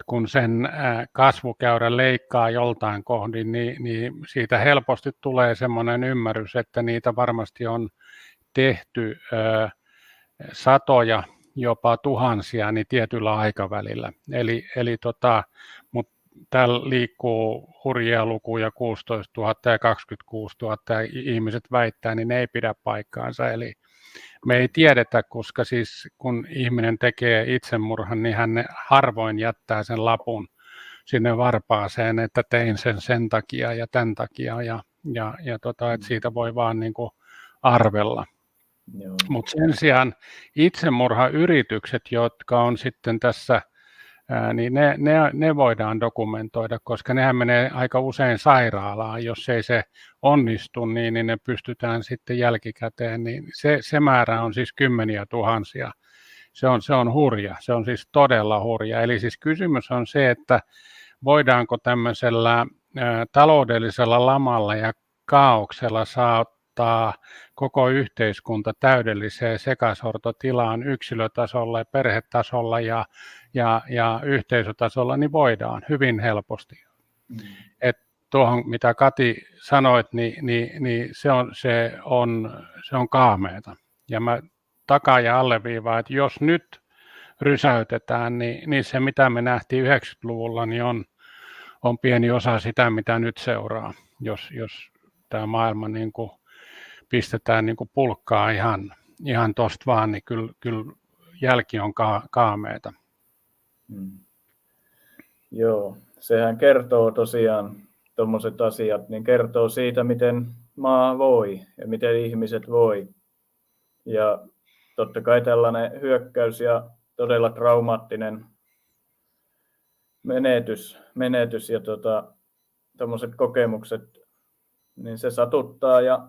kun sen kasvukäyrä leikkaa joltain kohdin, niin siitä helposti tulee semmoinen ymmärrys, että niitä varmasti on tehty satoja, jopa tuhansia niin tietyllä aikavälillä. Mutta täällä liikkuu hurjia lukuja 16 000 ja 26 000 ja ihmiset väittää, niin ne ei pidä paikkaansa. Eli me ei tiedetä, koska siis kun ihminen tekee itsemurhan, niin hän harvoin jättää sen lapun sinne varpaaseen, että tein sen takia ja tämän takia että siitä voi vaan niin kuin arvella. Mutta sen sijaan itsemurhayritykset, jotka on sitten tässä, niin ne voidaan dokumentoida, koska nehän menee aika usein sairaalaan. Jos ei se onnistu, niin ne pystytään sitten jälkikäteen. Niin se määrä on siis kymmeniä tuhansia. Se on hurja, se on siis todella hurja. Eli siis kysymys on se, että voidaanko tämmöisellä taloudellisella lamalla ja kaauksella saattaa koko yhteiskunta täydelliseen sekasortotilaan yksilötasolla ja perhetasolla ja yhteisötasolla, niin voidaan hyvin helposti. Et tuohon, mitä Kati sanoit, niin se on kaameeta. Ja mä takaan ja alleviivaan, että jos nyt rysäytetään, niin se mitä me nähtiin 90-luvulla, niin on pieni osa sitä, mitä nyt seuraa, jos tämä maailma niin kuin pistetään niin kuin pulkkaa ihan tosta vaan, niin kyllä jälki on kaameeta. Joo, sehän kertoo tosiaan, tuommoiset asiat, niin kertoo siitä, miten maa voi ja miten ihmiset voi. Ja totta kai tällainen hyökkäys ja todella traumaattinen menetys ja tuommoiset kokemukset, niin se satuttaa ja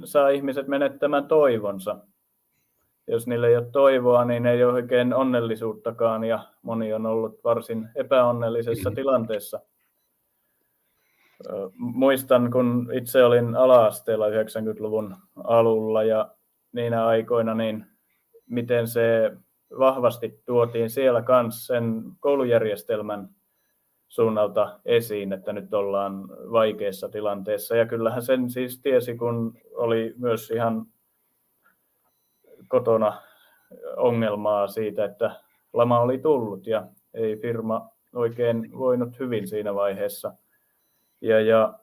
saa ihmiset menettämään toivonsa. Jos niillä ei ole toivoa, niin ei ole oikein onnellisuuttakaan ja moni on ollut varsin epäonnellisessa tilanteessa. Muistan, kun itse olin ala-asteella 90-luvun alulla ja niinä aikoina, niin miten se vahvasti tuotiin siellä kanssa sen koulujärjestelmän suunnalta esiin, että nyt ollaan vaikeassa tilanteessa. Ja kyllähän sen siis tiesi, kun oli myös ihan kotona ongelmaa siitä, että lama oli tullut ja ei firma oikein voinut hyvin siinä vaiheessa. Ja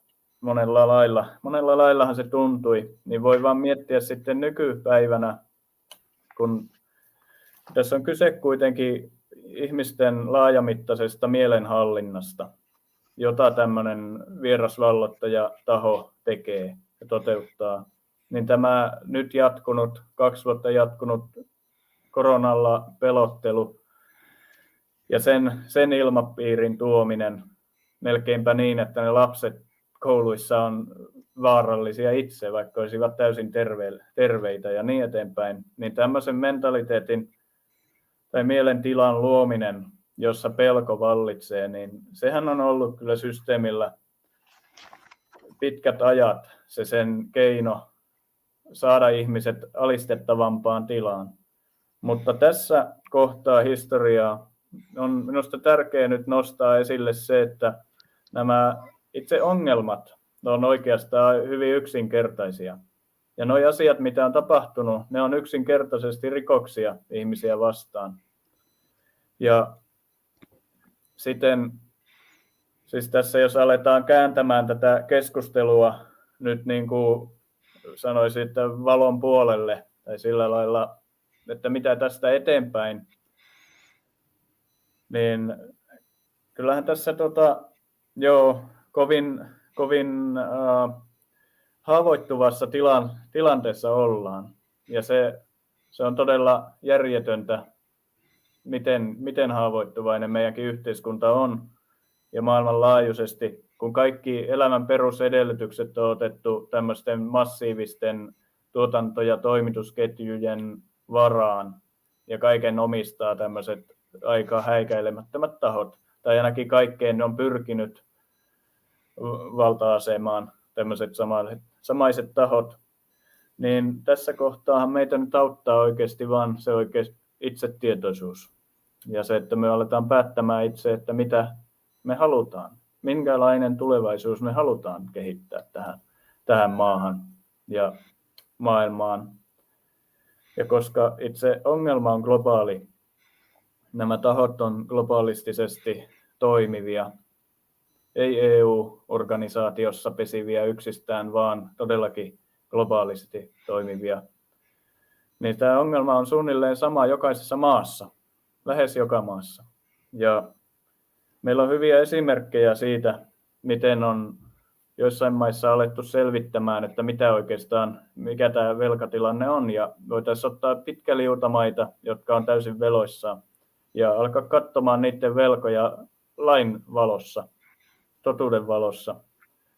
monella laillahan se tuntui, niin voi vaan miettiä sitten nykypäivänä, kun tässä on kyse kuitenkin ihmisten laajamittaisesta mielenhallinnasta, jota tämmöinen vierasvalloittaja-taho tekee ja toteuttaa. Niin tämä nyt 2 vuotta jatkunut koronalla pelottelu ja sen ilmapiirin tuominen melkeinpä niin, että ne lapset kouluissa on vaarallisia itse, vaikka olisivat täysin terveitä ja niin eteenpäin, niin tämmöisen mentaliteetin tai mielentilan luominen, jossa pelko vallitsee, niin sehän on ollut kyllä systeemillä pitkät ajat se sen keino saada ihmiset alistettavampaan tilaan. Mutta tässä kohtaa historiaa on minusta tärkeää nyt nostaa esille se, että nämä itse ongelmat on oikeastaan hyvin yksinkertaisia. Ja nuo asiat, mitä on tapahtunut, ne on yksinkertaisesti rikoksia ihmisiä vastaan. Ja siten, siis tässä jos aletaan kääntämään tätä keskustelua nyt niin kuin sanoisin, että valon puolelle tai sillä lailla, että mitä tästä eteenpäin, niin kyllähän tässä kovin haavoittuvassa tilanteessa ollaan. Ja se on todella järjetöntä, miten haavoittuvainen meidänkin yhteiskunta on ja maailmanlaajuisesti, kun kaikki elämän perusedellytykset on otettu tämmöisten massiivisten tuotanto- ja toimitusketjujen varaan ja kaiken omistaa tämmöiset aika häikäilemättömät tahot, tai ainakin kaikkeen on pyrkinyt valta-asemaan tämmöiset samaiset tahot, niin tässä kohtaa meitä nyt auttaa oikeasti vaan se oikeasti itsetietoisuus ja se, että me aletaan päättämään itse, että mitä me halutaan, minkälainen tulevaisuus me halutaan kehittää tähän maahan ja maailmaan. Ja koska itse ongelma on globaali, nämä tahot on globaalistisesti toimivia, ei EU-organisaatiossa pesiviä yksistään, vaan todellakin globaalisti toimivia, niin tämä ongelma on suunnilleen sama jokaisessa maassa, lähes joka maassa. Ja meillä on hyviä esimerkkejä siitä, miten on joissain maissa alettu selvittämään, että mikä tämä velkatilanne on, ja voitaisiin ottaa pitkäliutamaita, jotka on täysin veloissaan, ja alkaa katsomaan niiden velkoja lain valossa, totuuden valossa.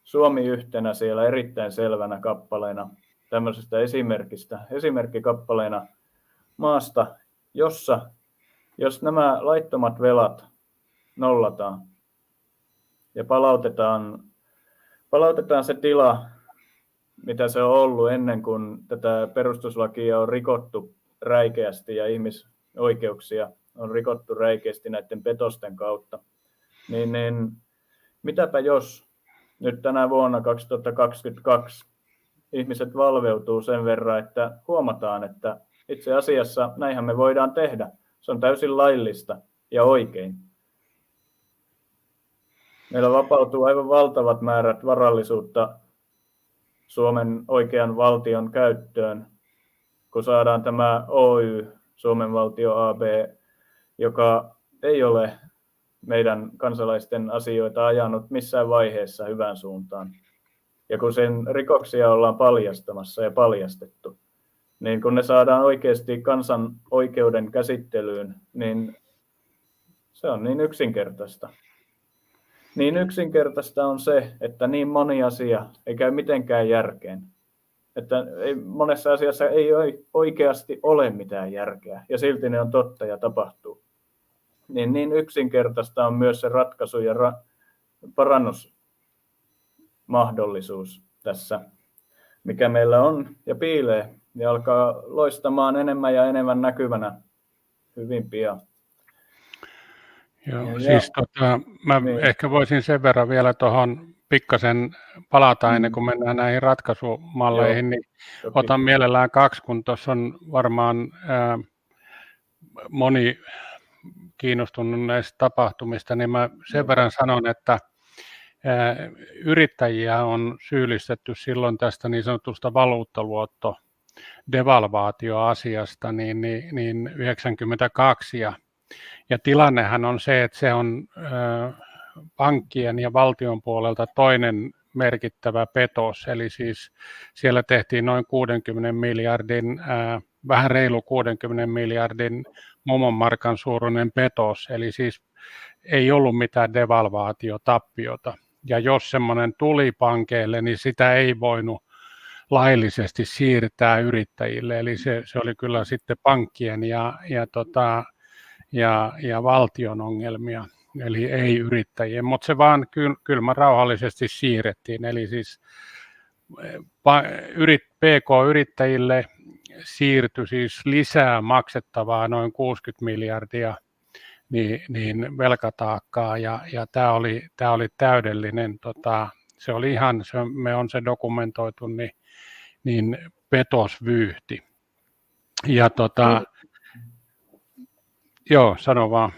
Suomi yhtenä siellä erittäin selvänä kappaleena, tämmöisestä esimerkkikappaleena maasta, jossa jos nämä laittomat velat nollataan ja palautetaan se tila, mitä se on ollut ennen kuin tätä perustuslakia on rikottu räikeästi ja ihmisoikeuksia on rikottu räikeästi näiden petosten kautta, niin mitäpä jos nyt tänä vuonna 2022 ihmiset valveutuu sen verran, että huomataan, että itse asiassa näinhän me voidaan tehdä. Se on täysin laillista ja oikein. Meillä vapautuu aivan valtavat määrät varallisuutta Suomen oikean valtion käyttöön, kun saadaan tämä Oy, Suomen valtio AB, joka ei ole meidän kansalaisten asioita ajanut missään vaiheessa hyvään suuntaan. Ja kun sen rikoksia ollaan paljastamassa ja paljastettu, niin kun ne saadaan oikeasti kansan oikeuden käsittelyyn, niin se on niin yksinkertaista. Niin yksinkertaista on se, että niin moni asia ei käy mitenkään järkeen. Että monessa asiassa ei oikeasti ole mitään järkeä ja silti ne on totta ja tapahtuu. Niin yksinkertaista on myös se ratkaisu ja parannusmahdollisuus tässä, mikä meillä on ja piilee ja alkaa loistamaan enemmän ja enemmän näkyvänä hyvin pian. Joo, siis mä ehkä voisin sen verran vielä tuohon pikkasen palata ennen kuin mennään näihin ratkaisumalleihin, niin otan mielellään kaksi, kun tuossa on varmaan moni kiinnostunut näistä tapahtumista, niin mä sen verran sanon, että yrittäjiä on syyllistetty silloin tästä niin sanotusta valuuttaluotto-devalvaatioasiasta niin 92 ja tilannehan on se, että se on pankkien ja valtion puolelta toinen merkittävä petos, eli siis siellä tehtiin noin 60 miljardin, vähän reilu 60 miljardin mumonmarkan suuruinen petos, eli siis ei ollut mitään devalvaatiotappiota. Ja jos semmoinen tuli pankeille, niin sitä ei voinut laillisesti siirtää yrittäjille, eli se oli kyllä sitten pankkien ja valtion ongelmia, eli ei yrittäjien, mutta se vaan kylmän rauhallisesti siirrettiin, eli siis PK-yrittäjille siirtyi siis lisää maksettavaa noin 60 miljardia niin velkataakkaa, ja tämä oli täydellinen, se oli ihan, me on se dokumentoitu, niin petosvyyhti. Ja joo, sano vaan.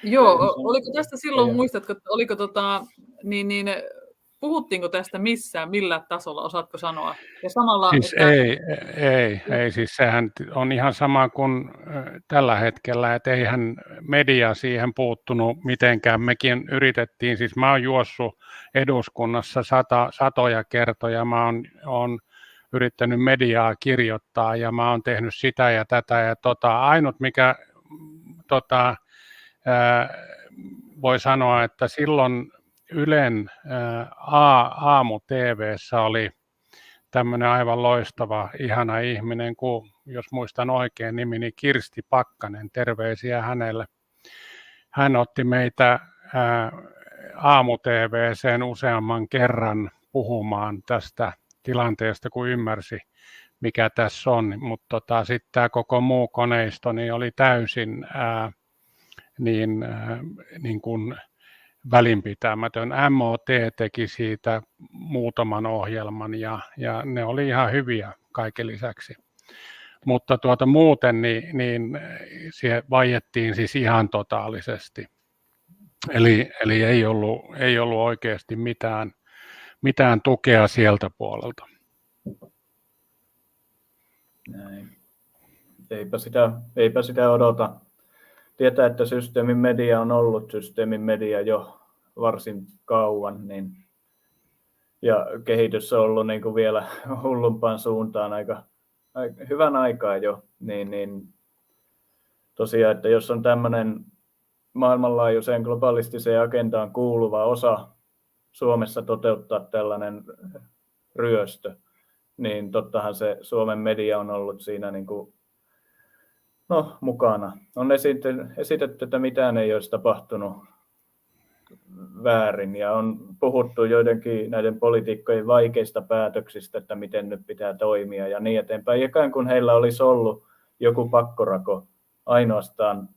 Joo, oliko tästä silloin, muistatko, oliko puhuttiinko tästä missään, millä tasolla, osaatko sanoa? Ja samalla, siis ei, siis sehän on ihan sama kuin tällä hetkellä, että eihän media siihen puuttunut mitenkään. Mekin yritettiin, siis mä oon juossut eduskunnassa satoja kertoja, mä oon yrittänyt mediaa kirjoittaa ja mä oon tehnyt sitä ja tätä ja ainut mikä voi sanoa, että silloin Ylen aamu-tv:ssä oli tämmöinen aivan loistava, ihana ihminen, kuin jos muistan oikein nimeni Kirsti Pakkanen, terveisiä hänelle. Hän otti meitä aamu-tv:seen useamman kerran puhumaan tästä tilanteesta, kun ymmärsi, mikä tässä on, mutta sitten tämä koko muu koneisto niin oli täysin niin kuin välinpitämätön. MOT teki siitä muutaman ohjelman ja ne oli ihan hyviä kaiken lisäksi. Mutta muuten niin siihen vaiettiin siis ihan totaalisesti. Eli ei ollut oikeasti mitään tukea sieltä puolelta. Näin. Eipä sitä odota. Tietää, että systeemin media on ollut systeemin media jo varsin kauan, ja kehitys on ollut niin kuin vielä hullumpaan suuntaan aika hyvän aikaa jo, niin tosiaan, että jos on tämmöinen maailmanlaajuiseen globalistiseen agendaan kuuluva osa Suomessa toteuttaa tällainen ryöstö, niin tottahan se Suomen media on ollut siinä niin kuin mukana. On esitetty, että mitään ei olisi tapahtunut väärin ja on puhuttu joidenkin näiden poliitikkojen vaikeista päätöksistä, että miten nyt pitää toimia ja niin eteenpäin. Ikään kuin heillä olisi ollut joku pakkorako, ainoastaan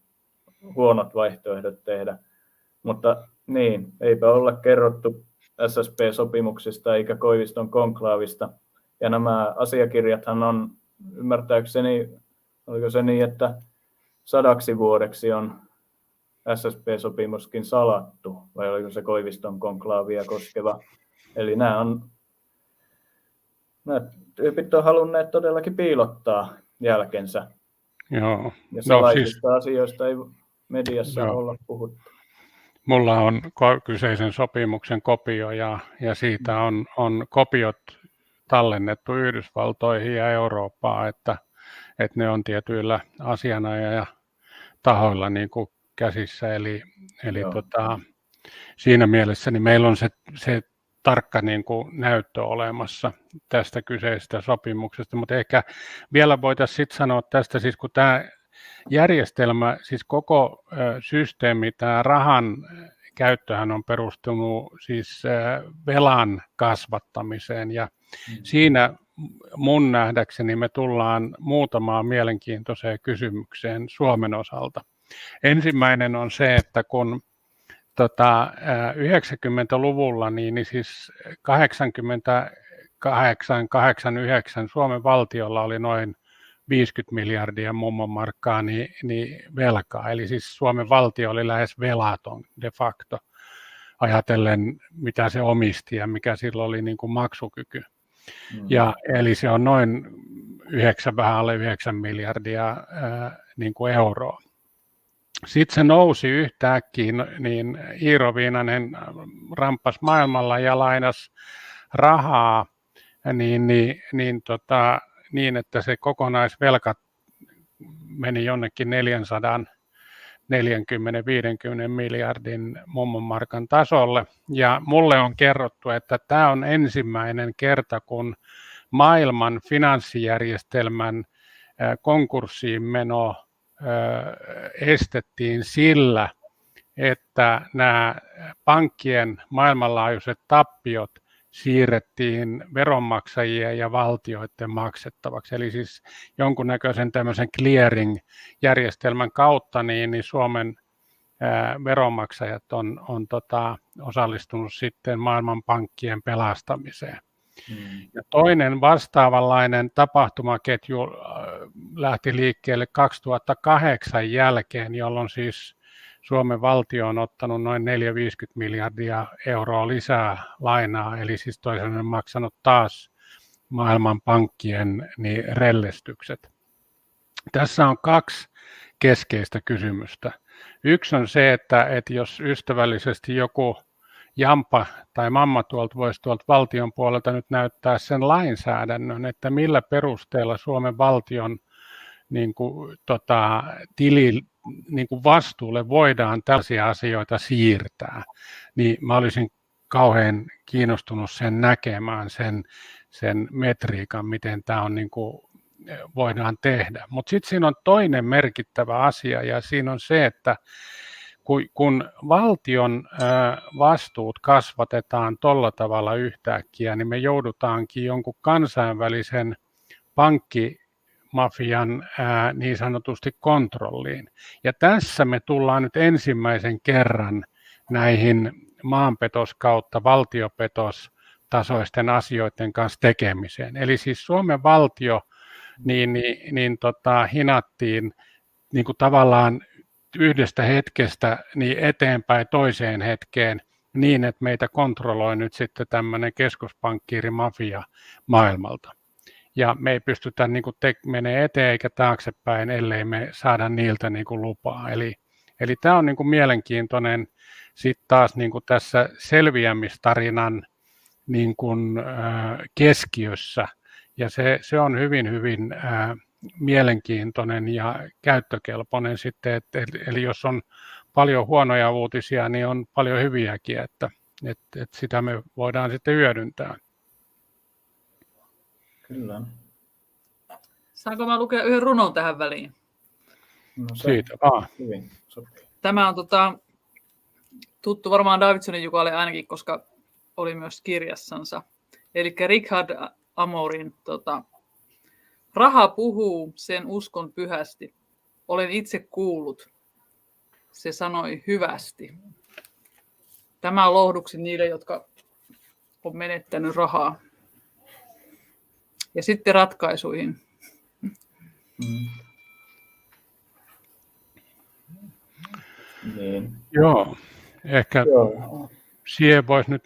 huonot vaihtoehdot tehdä. Mutta niin, eipä olla kerrottu SSP-sopimuksista eikä Koiviston konklaavista. Ja nämä asiakirjathan on ymmärtääkseni, oliko se niin, että 100 vuodeksi on SSP-sopimuskin salattu, vai oliko se Koiviston konklaavia koskeva? Eli nämä tyypit on halunneet todellakin piilottaa jälkensä. Joo. Ja salaisista asioista ei mediassa olla puhuttu. Mulla on kyseisen sopimuksen kopio ja siitä on kopiot tallennettu Yhdysvaltoihin ja Eurooppaan, että ne on tietyillä asianajaja tahoilla niin kuin käsissä. Eli siinä mielessä niin meillä on se tarkka niin kuin näyttö olemassa tästä kyseisestä sopimuksesta, mutta ehkä vielä voitaisiin sitten sanoa tästä, siis kun tämä järjestelmä, siis koko systeemi, tämä rahan käyttöhän on perustunut siis velan kasvattamiseen ja siinä mun nähdäkseni me tullaan muutamaan mielenkiintoiseen kysymykseen Suomen osalta. Ensimmäinen on se, että kun 90-luvulla, niin siis 88-89 Suomen valtiolla oli noin 50 miljardia mummonmarkkaa niin velkaa. Eli siis Suomen valtio oli lähes velaton de facto, ajatellen mitä se omisti ja mikä sillä oli niin kuin maksukyky. Ja, eli se on noin vähän alle 9 miljardia niin kuin euroa. Sitten se nousi yhtäkkiä, niin Iiro Viinanen ramppasi maailmalla ja lainasi rahaa niin, että se kokonaisvelka meni jonnekin 440-50 miljardin mummonmarkan tasolle. Ja mulle on kerrottu, että tämä on ensimmäinen kerta, kun maailman finanssijärjestelmän konkurssiin meno estettiin sillä, että nämä pankkien maailmanlaajuiset tappiot siirrettiin veronmaksajien ja valtioiden maksettavaksi. Eli siis jonkunnäköisen tämmöisen clearing-järjestelmän kautta niin Suomen veronmaksajat on osallistunut sitten maailmanpankkien pelastamiseen. Ja toinen vastaavanlainen tapahtumaketju lähti liikkeelle 2008 jälkeen, jolloin siis Suomen valtio on ottanut noin 4-50 miljardia euroa lisää lainaa, eli siis toisaalta on maksanut taas maailmanpankkien rellestykset. Tässä on 2 keskeistä kysymystä. Yksi on se, että jos ystävällisesti joku jampa tai mamma voisi tuolta valtion puolelta nyt näyttää sen lainsäädännön, että millä perusteella Suomen valtion vastuulle voidaan tällaisia asioita siirtää, niin mä olisin kauhean kiinnostunut sen näkemään, sen metriikan, miten tämä on voidaan tehdä. Mutta sitten siinä on toinen merkittävä asia, ja siinä on se, että kun valtion vastuut kasvatetaan tolla tavalla yhtäkkiä, niin me joudutaankin jonkun kansainvälisen pankkimafian niin sanotusti kontrolliin. Ja tässä me tullaan nyt ensimmäisen kerran näihin maanpetos kautta valtiopetos-tasoisten asioiden kanssa tekemiseen. Eli siis Suomen valtio hinattiin niin kuin tavallaan yhdestä hetkestä niin eteenpäin toiseen hetkeen niin, että meitä kontrolloi nyt sitten tämmöinen keskuspankkiirimafia maailmalta. Ja me ei pystytä menee eteen eikä taaksepäin, ellei me saada niiltä lupaa. Eli tämä on mielenkiintoinen sitten taas tässä selviämistarinan keskiössä. Ja se on hyvin mielenkiintoinen ja käyttökelpoinen sitten, eli jos on paljon huonoja uutisia, niin on paljon hyviäkin, että sitä me voidaan sitten hyödyntää. Kyllä. Saanko mä lukea yhden runon tähän väliin? No se siitä vaan. Hyvin sopii. Tämä on tuttu varmaan Davidsonin Jukalle ainakin, koska oli myös kirjassansa. Eli Richard Amorin raha puhuu, sen uskon pyhästi. Olen itse kuullut. Se sanoi hyvästi. Tämä on lohduksi niille, jotka on menettänyt rahaa. Ja sitten ratkaisuihin. Niin. Joo, ehkä siihen voisi nyt,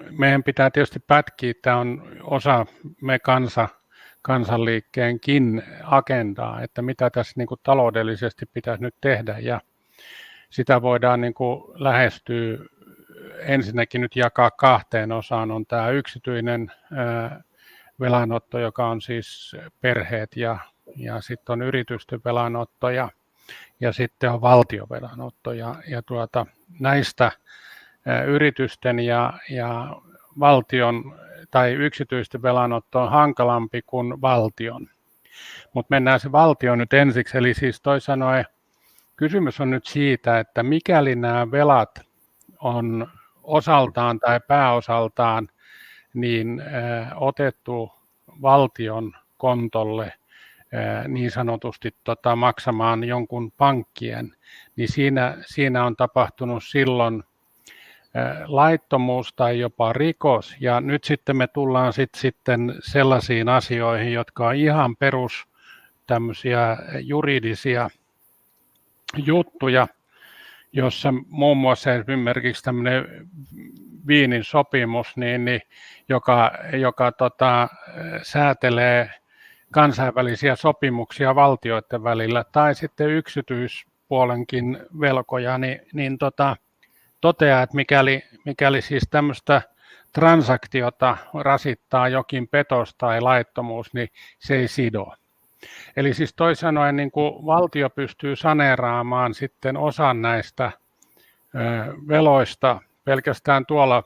meidän pitää tietysti pätkiä, tämä on osa me kansanliikkeenkin agendaa, että mitä tässä taloudellisesti pitäisi nyt tehdä, ja sitä voidaan lähestyä ensinnäkin nyt jakaa 2 osaan. On tämä yksityinen velanotto, joka on siis perheet, ja sitten on yritysten velanotto ja sitten on valtiovelanotto. Ja näistä yritysten ja valtion tai yksityisten velanotto on hankalampi kuin valtion. Mutta mennään se valtio nyt ensiksi, eli siis toisin sanoen kysymys on nyt siitä, että mikäli nämä velat on osaltaan tai pääosaltaan niin otettu valtion kontolle niin sanotusti maksamaan jonkun pankkien, niin siinä on tapahtunut silloin laittomuus tai jopa rikos. Ja nyt sitten me tullaan sitten sellaisiin asioihin, jotka on ihan perus tämmöisiä juridisia juttuja, jossa muun muassa esimerkiksi tämmöinen Wienin sopimus, joka säätelee kansainvälisiä sopimuksia valtioiden välillä, tai sitten yksityispuolenkin velkoja, toteaa, että mikäli siis tämmöistä transaktiota rasittaa jokin petos tai laittomuus, niin se ei sido. Eli siis toisin sanoen valtio pystyy saneeraamaan sitten osan näistä veloista pelkästään tuolla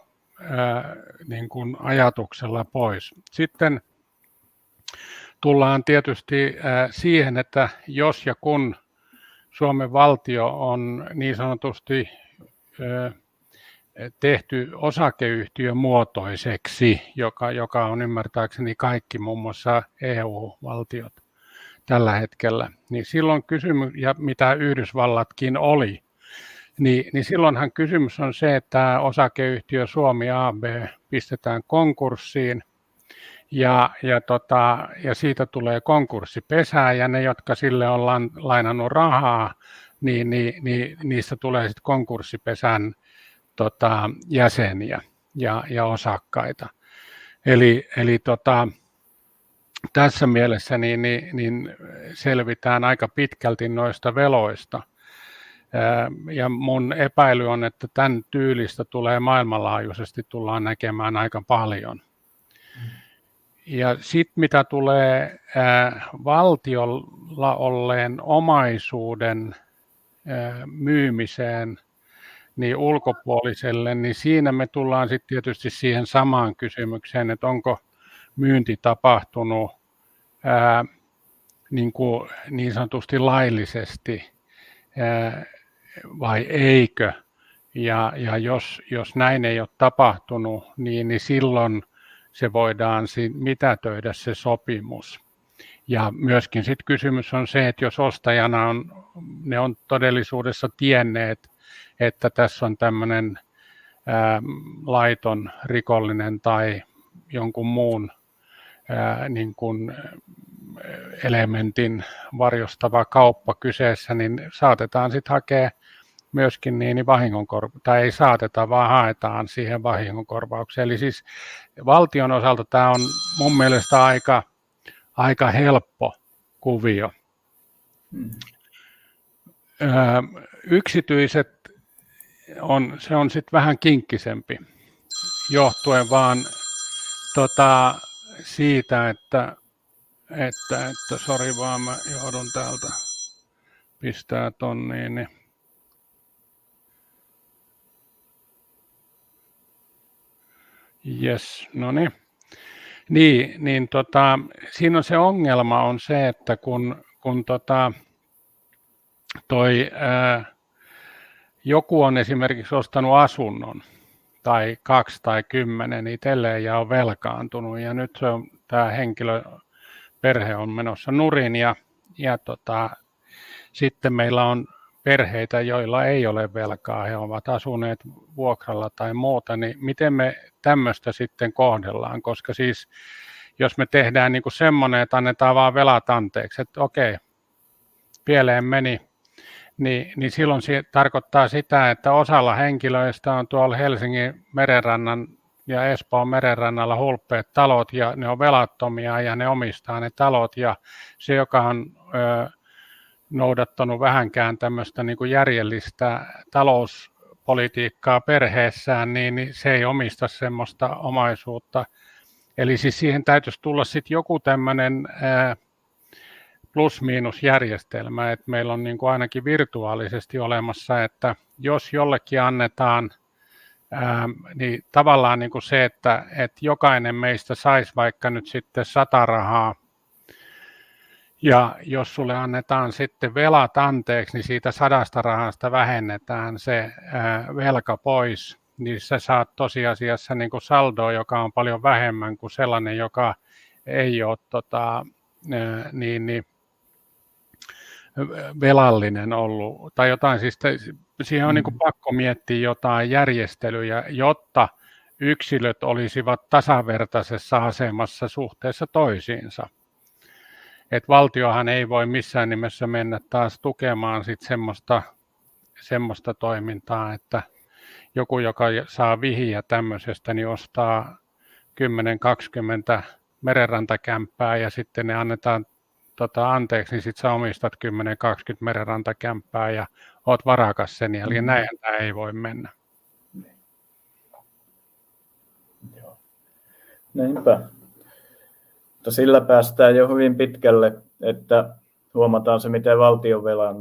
ajatuksella pois. Sitten tullaan tietysti siihen, että jos ja kun Suomen valtio on niin sanotusti tehty osakeyhtiömuotoiseksi, joka on ymmärtääkseni kaikki muun muassa EU-valtiot tällä hetkellä, niin silloin kysymys, ja mitä Yhdysvallatkin oli, niin silloinhan kysymys on se, että osakeyhtiö Suomi AB pistetään konkurssiin ja siitä tulee konkurssipesää ja ne, jotka sille on lainannut rahaa, niin niistä tulee sitten konkurssipesän jäseniä ja osakkaita. Eli tässä mielessä niin selvitään aika pitkälti noista veloista. Ja mun epäily on, että tämän tyylistä tulee maailmanlaajuisesti tullaan näkemään aika paljon. Ja sitten mitä tulee valtiolla olleen omaisuuden myymiseen niin ulkopuoliselle, niin siinä me tullaan sitten tietysti siihen samaan kysymykseen, että onko myynti tapahtunut niin sanotusti laillisesti vai eikö. Ja jos näin ei ole tapahtunut, niin silloin se voidaan mitätöidä se sopimus. Ja myöskin sitten kysymys on se, että jos ostajana ne on todellisuudessa tienneet, että tässä on tämmöinen laiton, rikollinen tai jonkun muun niin kuin elementin varjostava kauppa kyseessä, niin saatetaan sitten hakea myöskin tai ei saateta, vaan haetaan siihen vahingonkorvaukseen. Eli siis valtion osalta tämä on mun mielestä aika helppo kuvio. Yksityiset se on sitten vähän kinkkisempi, johtuen vaan siitä, että sori vaan mä joudun täältä pistää ton niin. Jes, no niin. Niin siinä on se ongelma on se, että kun joku on esimerkiksi ostanut asunnon tai 2 tai 10 itselleen ja on velkaantunut ja nyt tämä perhe on menossa nurin ja sitten meillä on perheitä, joilla ei ole velkaa, he ovat asuneet vuokralla tai muuta, niin miten me tämmöistä sitten kohdellaan, koska siis jos me tehdään niin kuin semmoinen, että annetaan vaan velat anteeksi, että okei, pieleen meni, niin silloin se tarkoittaa sitä, että osalla henkilöistä on tuolla Helsingin merenrannan ja Espoon merenrannalla hulppeat talot ja ne on velattomia ja ne omistaa ne talot ja se, joka on noudattanut vähänkään tämmöistä niin kuin järjellistä talouspolitiikkaa perheessään, niin se ei omista semmoista omaisuutta. Eli siis siihen täytyisi tulla sitten joku tämmöinen plus-miinus-järjestelmä, että meillä on niin kuin ainakin virtuaalisesti olemassa, että jos jollekin annetaan, niin tavallaan niin kuin se, että jokainen meistä saisi vaikka nyt sitten 100 rahaa, ja jos sulle annetaan sitten velat anteeksi, niin siitä 100 rahasta vähennetään se velka pois, niin sä saat tosiasiassa niin kuin saldoa, joka on paljon vähemmän kuin sellainen, joka ei ole velallinen ollut. Tai jotain, siis siihen on niin kuin pakko miettiä jotain järjestelyjä, jotta yksilöt olisivat tasavertaisessa asemassa suhteessa toisiinsa. Et valtiohan ei voi missään nimessä mennä taas tukemaan sit semmoista toimintaa, että joku, joka saa vihiä tämmöisestä, niin ostaa 10-20 merenrantakämppää ja sitten ne annetaan anteeksi, niin sitten sä omistat 10-20 merenrantakämppää ja oot varakas sen jälkeen. Näinhän tämä ei voi mennä. Näinpä. Mutta sillä päästään jo hyvin pitkälle, että huomataan se, miten valtionvelan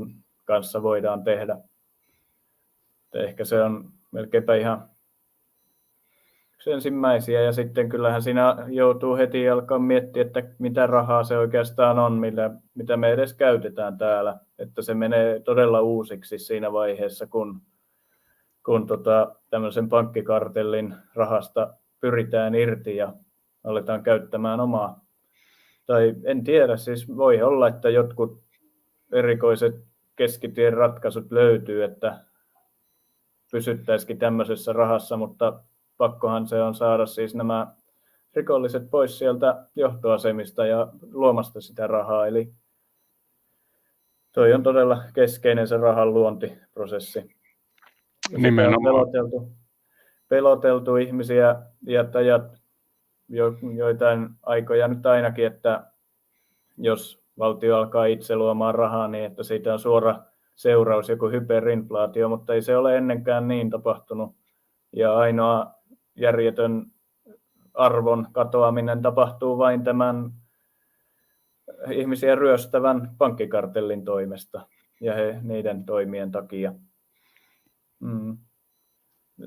kanssa voidaan tehdä. Ehkä se on melkeinpä ihan yksi ensimmäisiä, ja sitten kyllähän siinä joutuu heti alkaa miettiä, että mitä rahaa se oikeastaan on, mitä me edes käytetään täällä. Että se menee todella uusiksi siinä vaiheessa, kun tämmöisen pankkikartellin rahasta pyritään irti ja aletaan käyttämään omaa. Tai en tiedä, siis voi olla, että jotkut erikoiset keskitien ratkaisut löytyy, että pysyttäisikin tämmöisessä rahassa, mutta pakkohan se on saada siis nämä rikolliset pois sieltä johtoasemista ja luomasta sitä rahaa. Eli toi on todella keskeinen se rahan luontiprosessi. Ja sitä on peloteltu ihmisiä joitain aikoja nyt ainakin, että jos valtio alkaa itse luomaan rahaa, niin että siitä on suora seuraus, joku hyperinflaatio, mutta ei se ole ennenkään niin tapahtunut. Ja ainoa järjetön arvon katoaminen tapahtuu vain tämän ihmisiä ryöstävän pankkikartellin toimesta ja niiden toimien takia.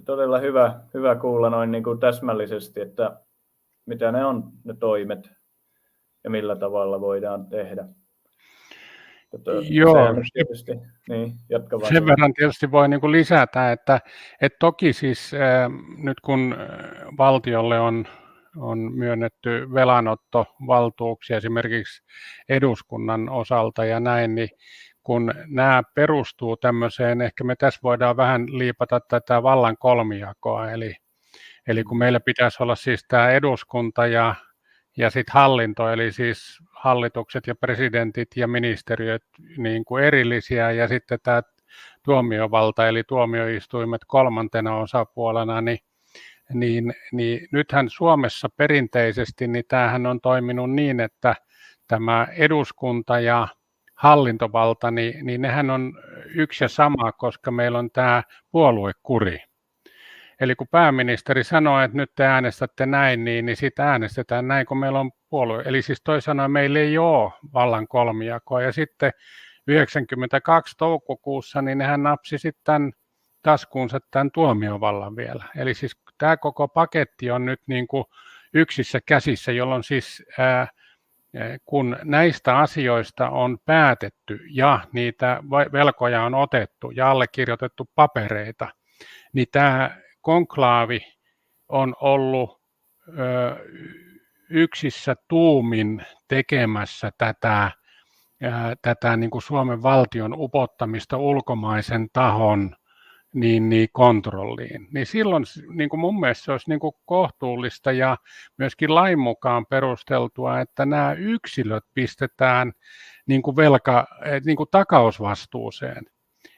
Todella hyvä kuulla noin niin kuin täsmällisesti, että mitä ne on ne toimet ja millä tavalla voidaan tehdä. Joo, sen verran tietysti voi niin kuin lisätä, että toki siis nyt kun valtiolle on myönnetty velanottovaltuuksia esimerkiksi eduskunnan osalta ja näin, niin kun nämä perustuu tämmöiseen, ehkä me tässä voidaan vähän liipata tätä vallan kolmijakoa, eli kun meillä pitäisi olla siis tämä eduskunta ja sitten hallinto, eli siis hallitukset ja presidentit ja ministeriöt niin kuin erillisiä, ja sitten tämä tuomiovalta, eli tuomioistuimet kolmantena osapuolena, niin nythän Suomessa perinteisesti, niin tämähän on toiminut niin, että tämä eduskunta ja hallintovalta, niin nehän on yksi ja sama, koska meillä on tämä puoluekuri. Eli kun pääministeri sanoo, että nyt te äänestätte näin, niin sitten äänestetään näin, kun meillä on puolue. Eli siis toisin sanoen meillä ei ole vallan kolmijakoa. Ja sitten 92 toukokuussa, niin nehän napsi sitten taskuunsa tämän tuomiovallan vielä. Eli siis tämä koko paketti on nyt niin kuin yksissä käsissä, jolloin siis kun näistä asioista on päätetty ja niitä velkoja on otettu ja allekirjoitettu papereita, niin tämä konklaavi on ollut yksissä tuumin tekemässä tätä niin kuin Suomen valtion upottamista ulkomaisen tahon kontrolliin. Niin silloin niin kuin mun mielestä se olisi niin kuin kohtuullista ja myöskin lain mukaan perusteltua, että nämä yksilöt pistetään niin kuin niin kuin takausvastuuseen.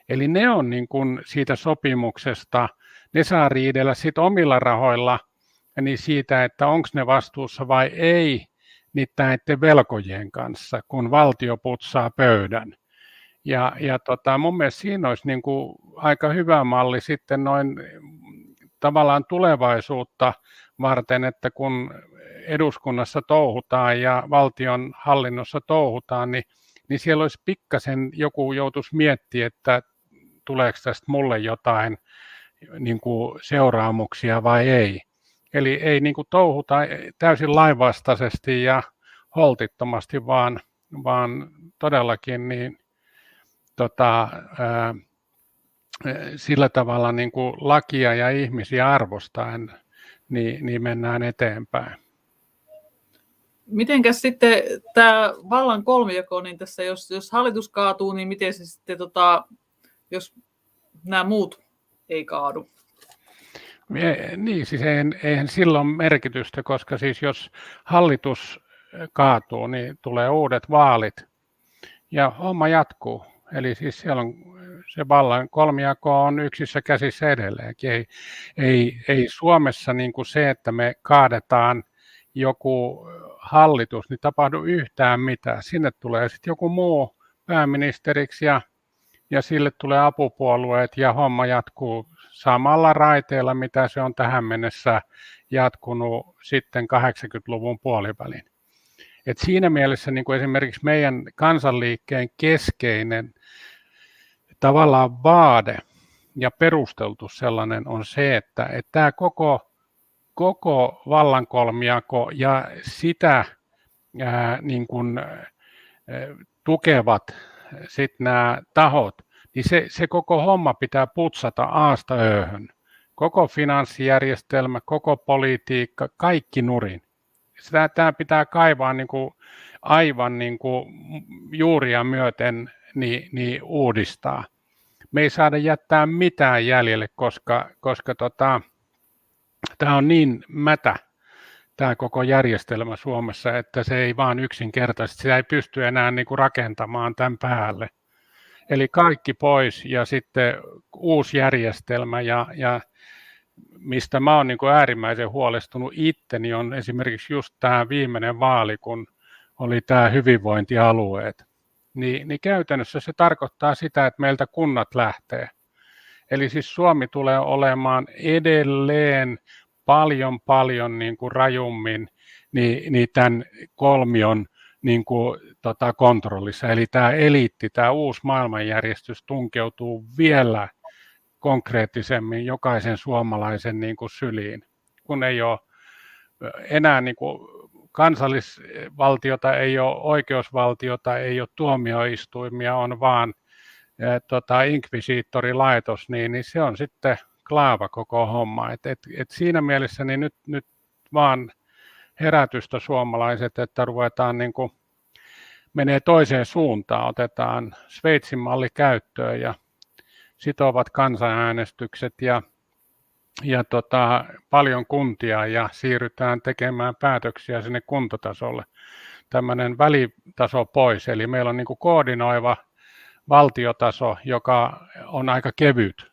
Eli ne on niin kuin siitä sopimuksesta, ne saa riidellä sit omilla rahoilla niin siitä, että onko ne vastuussa vai ei niiden velkojien kanssa, kun valtio putsaa pöydän. Ja mun mielestä siinä olisi niin kuin aika hyvä malli sitten noin tavallaan tulevaisuutta varten, että kun eduskunnassa touhutaan ja valtion hallinnossa touhutaan, niin siellä olisi pikkasen joku joutuisi miettiä, että tuleeko tästä mulle jotain niin kuin seuraamuksia vai ei. Eli ei niin kuin touhuta täysin lainvastaisesti ja holtittomasti, vaan todellakin niin, sillä tavalla niin kuin lakia ja ihmisiä arvostaen niin mennään eteenpäin. Mitenkäs sitten tämä vallan kolmijako, niin tässä jos hallitus kaatuu, niin miten se sitten, jos nämä muut ei kaadu? Niin, siis eihän silloin merkitystä, koska siis jos hallitus kaatuu, niin tulee uudet vaalit ja homma jatkuu. Eli siis siellä on se vallan kolmijako on yksissä käsissä edelleenkin. Ei Suomessa niin kuin se, että me kaadetaan joku hallitus, niin tapahdu yhtään mitään. Sinne tulee sitten joku muu pääministeriksi ja sille tulee apupuolueet ja homma jatkuu samalla raiteella, mitä se on tähän mennessä jatkunut sitten 80-luvun puolivälin. Et siinä mielessä niin kuin esimerkiksi meidän kansanliikkeen keskeinen tavallaan vaade ja perusteltu sellainen on se, että tämä koko vallankolmijako ja sitä niin kuin, tukevat sit nämä tahot, niin se koko homma pitää putsata aasta ööhön. Koko finanssijärjestelmä, koko politiikka, kaikki nurin. Tämä pitää kaivaa niin kuin, aivan niin kuin juuria myöten niin uudistaa. me ei saada jättää mitään jäljelle, koska tämä on niin mätä, tämä koko järjestelmä Suomessa, että se ei vaan yksinkertaisesti, sitä ei pysty enää niin kuin rakentamaan tämän päälle. Eli kaikki pois ja sitten uusi järjestelmä ja mistä mä oon niin kuin äärimmäisen huolestunut itteni on esimerkiksi just tämä viimeinen vaali, kun oli tämä hyvinvointialueet. Niin käytännössä se tarkoittaa sitä, että meiltä kunnat lähtee. Eli siis Suomi tulee olemaan edelleen paljon niin kuin rajummin niin tämän kolmion niin kuin, kontrollissa. Eli tämä eliitti, tämä uusi maailmanjärjestys tunkeutuu vielä konkreettisemmin jokaisen suomalaisen niin kuin syliin, kun ei ole enää niin kuin kansallisvaltiota, ei ole oikeusvaltiota, ei ole tuomioistuimia, on vaan inkvisiittorilaitos, niin se on sitten klaava koko homma. Et siinä mielessä niin nyt vaan herätystä suomalaiset, että ruvetaan niin kuin menee toiseen suuntaan, otetaan Sveitsin malli käyttöön ja sitovat kansanäänestykset ja paljon kuntia ja siirrytään tekemään päätöksiä sinne kuntatasolle. Tämmöinen välitaso pois, eli meillä on niin kuin koordinoiva valtiotaso, joka on aika kevyt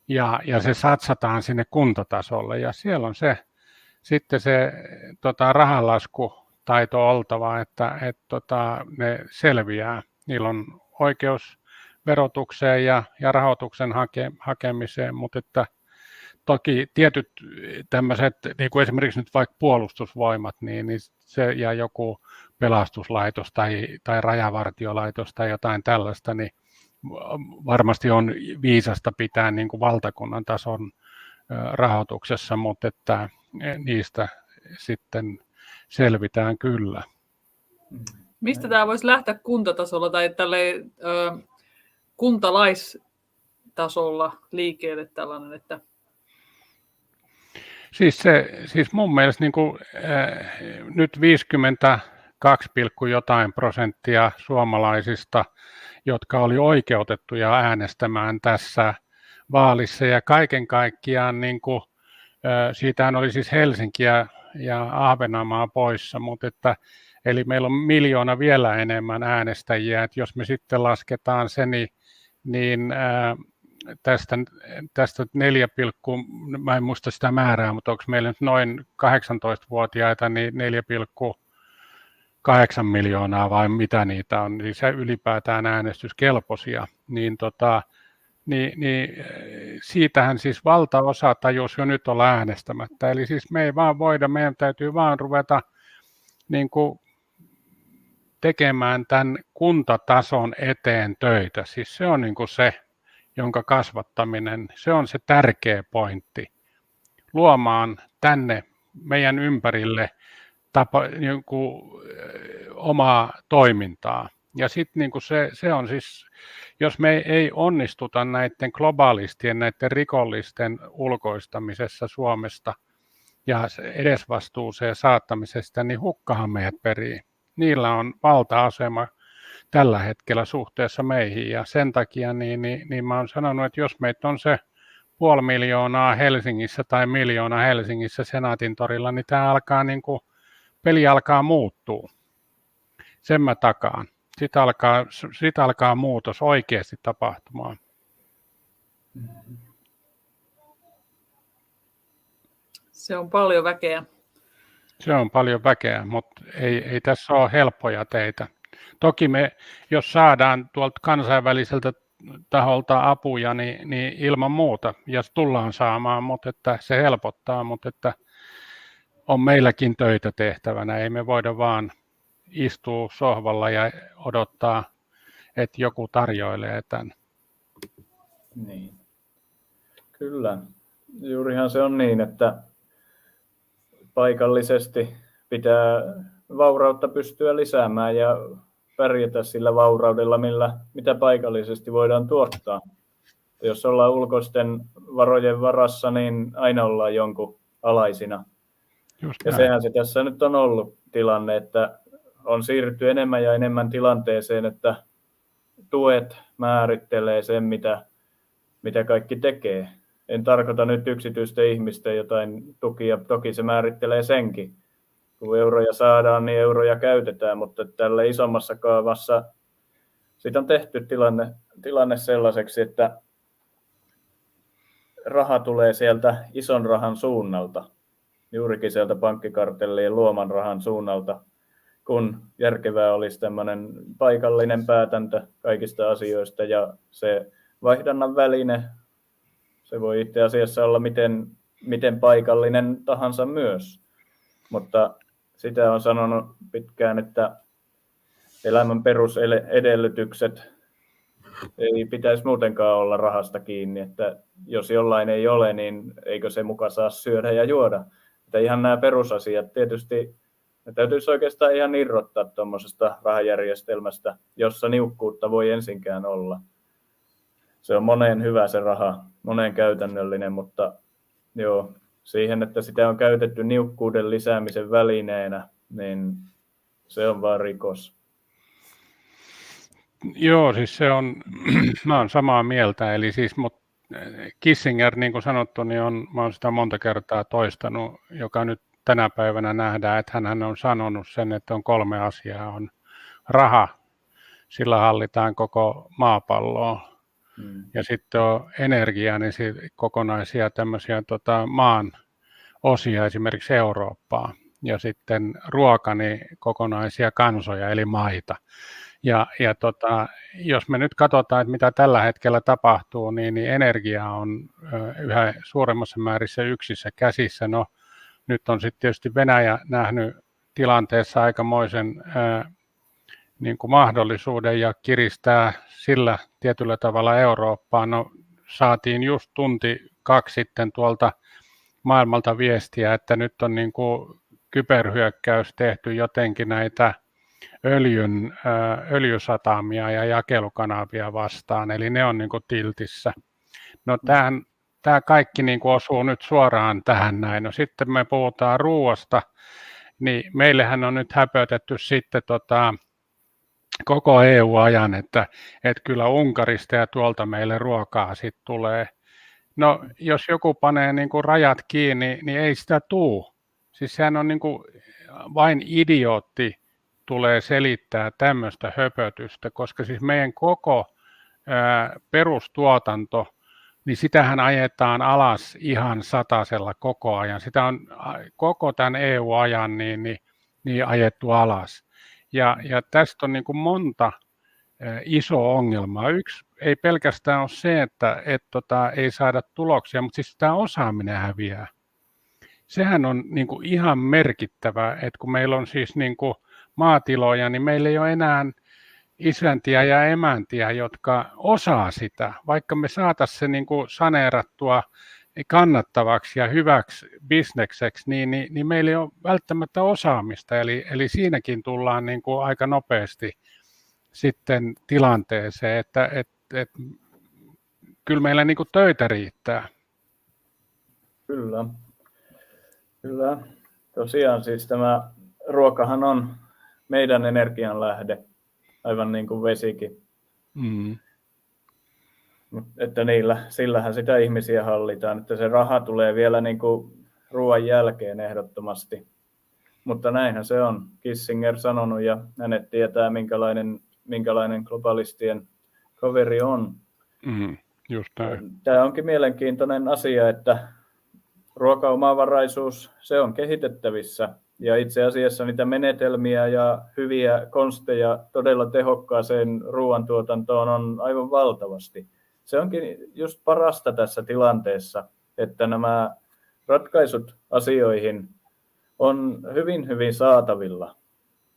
ja se satsataan sinne kuntatasolle ja siellä on sitten se rahanlaskutaito oltava, että ne selviää. Niillä on oikeus verotukseen ja rahoituksen hakemiseen, mutta että toki tietyt tämmöiset, niin kuin esimerkiksi nyt vaikka puolustusvoimat, niin se ja joku pelastuslaitos tai rajavartiolaitos tai jotain tällaista, niin varmasti on viisasta pitää niin kuin valtakunnan tason rahoituksessa, mutta että niistä sitten selvitään kyllä. Mistä tämä voisi lähteä kuntatasolla tai kuntalaistasolla liikkeelle tällainen, että Siis mun mielestä niin kuin, nyt 52, jotain prosenttia suomalaisista, jotka oli oikeutettuja äänestämään tässä vaalissa ja kaiken kaikkiaan niin kuin, siitähän oli siis Helsinkiä ja Ahvenanmaa poissa, mutta eli meillä on 1 miljoona vielä enemmän äänestäjiä, että jos me sitten lasketaan se, niin tästä 4, mä en muista sitä määrää, mutta onko meillä nyt noin 18-vuotiaita, niin 4,8 miljoonaa vai mitä niitä on, niin se ylipäätään äänestyskelpoisia, niin siitähän siis valtaosa tajus jo nyt olla äänestämättä. Eli siis me ei vaan voida, meidän täytyy vaan ruveta niin kuin tekemään tämän kuntatason eteen töitä. Siis se on niin kuin se, jonka kasvattaminen, se on se tärkeä pointti. Luomaan tänne meidän ympärille niin kuin omaa toimintaa. Ja sitten niin se on siis, jos me ei onnistuta näiden globaalistien, näiden rikollisten ulkoistamisessa Suomesta ja edesvastuuseen saattamisesta, niin hukkahan meidät perii. Niillä on valta-asema tällä hetkellä suhteessa meihin ja sen takia niin mä oon sanonut, että jos meitä on se 500 000 Helsingissä tai 1 miljoona Helsingissä Senaatintorilla, niin tämä alkaa niin kuin, peli alkaa muuttua. Sen mä takaan. Sitten alkaa muutos oikeasti tapahtumaan. se on paljon väkeä. Se on paljon väkeä, mutta ei tässä ole helppoja teitä. Toki me, jos saadaan tuolta kansainväliseltä taholta apuja, niin ilman muuta, ja tullaan saamaan, mutta että se helpottaa, mutta että on meilläkin töitä tehtävänä. Ei me voida vaan istua sohvalla ja odottaa, että joku tarjoilee tämän. Niin. Kyllä. Juurihan se on niin, että paikallisesti pitää vaurautta pystyä lisäämään ja pärjätä sillä vauraudella, mitä paikallisesti voidaan tuottaa. Jos ollaan ulkoisten varojen varassa, niin aina ollaan jonkun alaisina. Ja sehän se tässä nyt on ollut tilanne, että on siirrytty enemmän ja enemmän tilanteeseen, että tuet määrittelee sen, mitä mitä kaikki tekee. En tarkoita nyt yksityisten ihmisten jotain tukia, toki se määrittelee senkin. Kun euroja saadaan, niin euroja käytetään, mutta tällä isommassa kaavassa siitä on tehty tilanne sellaiseksi, että raha tulee sieltä ison rahan suunnalta, juurikin sieltä pankkikartellien luoman rahan suunnalta, kun järkevää olisi tämmöinen paikallinen päätäntö kaikista asioista ja se vaihdannan väline, se voi itse asiassa olla miten paikallinen tahansa myös, mutta sitä on sanonut pitkään, että elämän perusedellytykset ei pitäisi muutenkaan olla rahasta kiinni, että jos jollain ei ole, niin eikö se muka saa syödä ja juoda. Että ihan nämä perusasiat tietysti, ne täytyisi oikeastaan ihan irrottaa tuommoisesta rahajärjestelmästä, jossa niukkuutta voi ensinkään olla. Se on moneen hyvä se raha, moneen käytännöllinen, mutta joo, siihen, että sitä on käytetty niukkuuden lisäämisen välineenä, niin se on vaan rikos. Joo, siis mä oon samaa mieltä, eli siis Kissinger, niin kuin sanottu, niin mä oon sitä monta kertaa toistanut, joka nyt tänä päivänä nähdään, että hän on sanonut sen, että on 3 asiaa, on raha, sillä hallitaan koko maapalloa, ja sitten on energia, niin kokonaisia tämmöisiä maan osia, esimerkiksi Eurooppaa, ja sitten ruoka, niin kokonaisia kansoja, eli maita. Ja jos me nyt katsotaan, että mitä tällä hetkellä tapahtuu, niin energia on yhä suuremmassa määrissä yksissä käsissä. No, nyt on sitten tietysti Venäjä nähnyt tilanteessa aikamoisen niin kuin mahdollisuuden ja kiristää sillä tietyllä tavalla Eurooppaa. No, saatiin just 1-2 sitten tuolta maailmalta viestiä, että nyt on niin kuin kyberhyökkäys tehty jotenkin näitä öljysatamia ja jakelukanavia vastaan, eli ne on niin kuin tiltissä. No tämä kaikki niin kuin osuu nyt suoraan tähän näin. No sitten me puhutaan ruoasta, niin meillähän on nyt häpötetty sitten koko EU-ajan, että kyllä Unkarista ja tuolta meille ruokaa sitten tulee. No jos joku panee niin kuin rajat kiinni, niin ei sitä tuu. Siis sehän on niin kuin vain idiootti tulee selittää tämmöistä höpötystä, koska siis meidän koko perustuotanto, niin sitähän ajetaan alas ihan satasella koko ajan. Sitä on koko tämän EU-ajan niin ajettu alas. Ja tästä on niin kuin monta isoa ongelmaa. Yksi ei pelkästään ole se, että ei saada tuloksia, mutta siis tämä osaaminen häviää. Sehän on niin kuin ihan merkittävä, että kun meillä on siis niin kuin maatiloja, niin meillä ei ole enää isäntiä ja emäntiä, jotka osaa sitä. Vaikka me saataisiin se niin kuin saneerattua kannattavaksi ja hyväksi bisnekseksi, niin meillä ei ole välttämättä osaamista. Eli siinäkin tullaan niin kuin aika nopeasti sitten tilanteeseen, että kyllä meillä niin kuin töitä riittää. Kyllä. Tosiaan siis tämä ruokahan on meidän energianlähde, aivan niin kuin vesikin. Että sillähän sitä ihmisiä hallitaan, että se raha tulee vielä niin kuin ruoan jälkeen ehdottomasti. Mutta näinhän se on. Kissinger sanonut ja hänet tietää, minkälainen globalistien kaveri on. Just näin. Tämä onkin mielenkiintoinen asia, että ruokaomavaraisuus, se on kehitettävissä. Ja itse asiassa niitä menetelmiä ja hyviä konsteja todella tehokkaaseen ruoantuotantoon on aivan valtavasti. Se onkin just parasta tässä tilanteessa, että nämä ratkaisut asioihin on hyvin, hyvin saatavilla.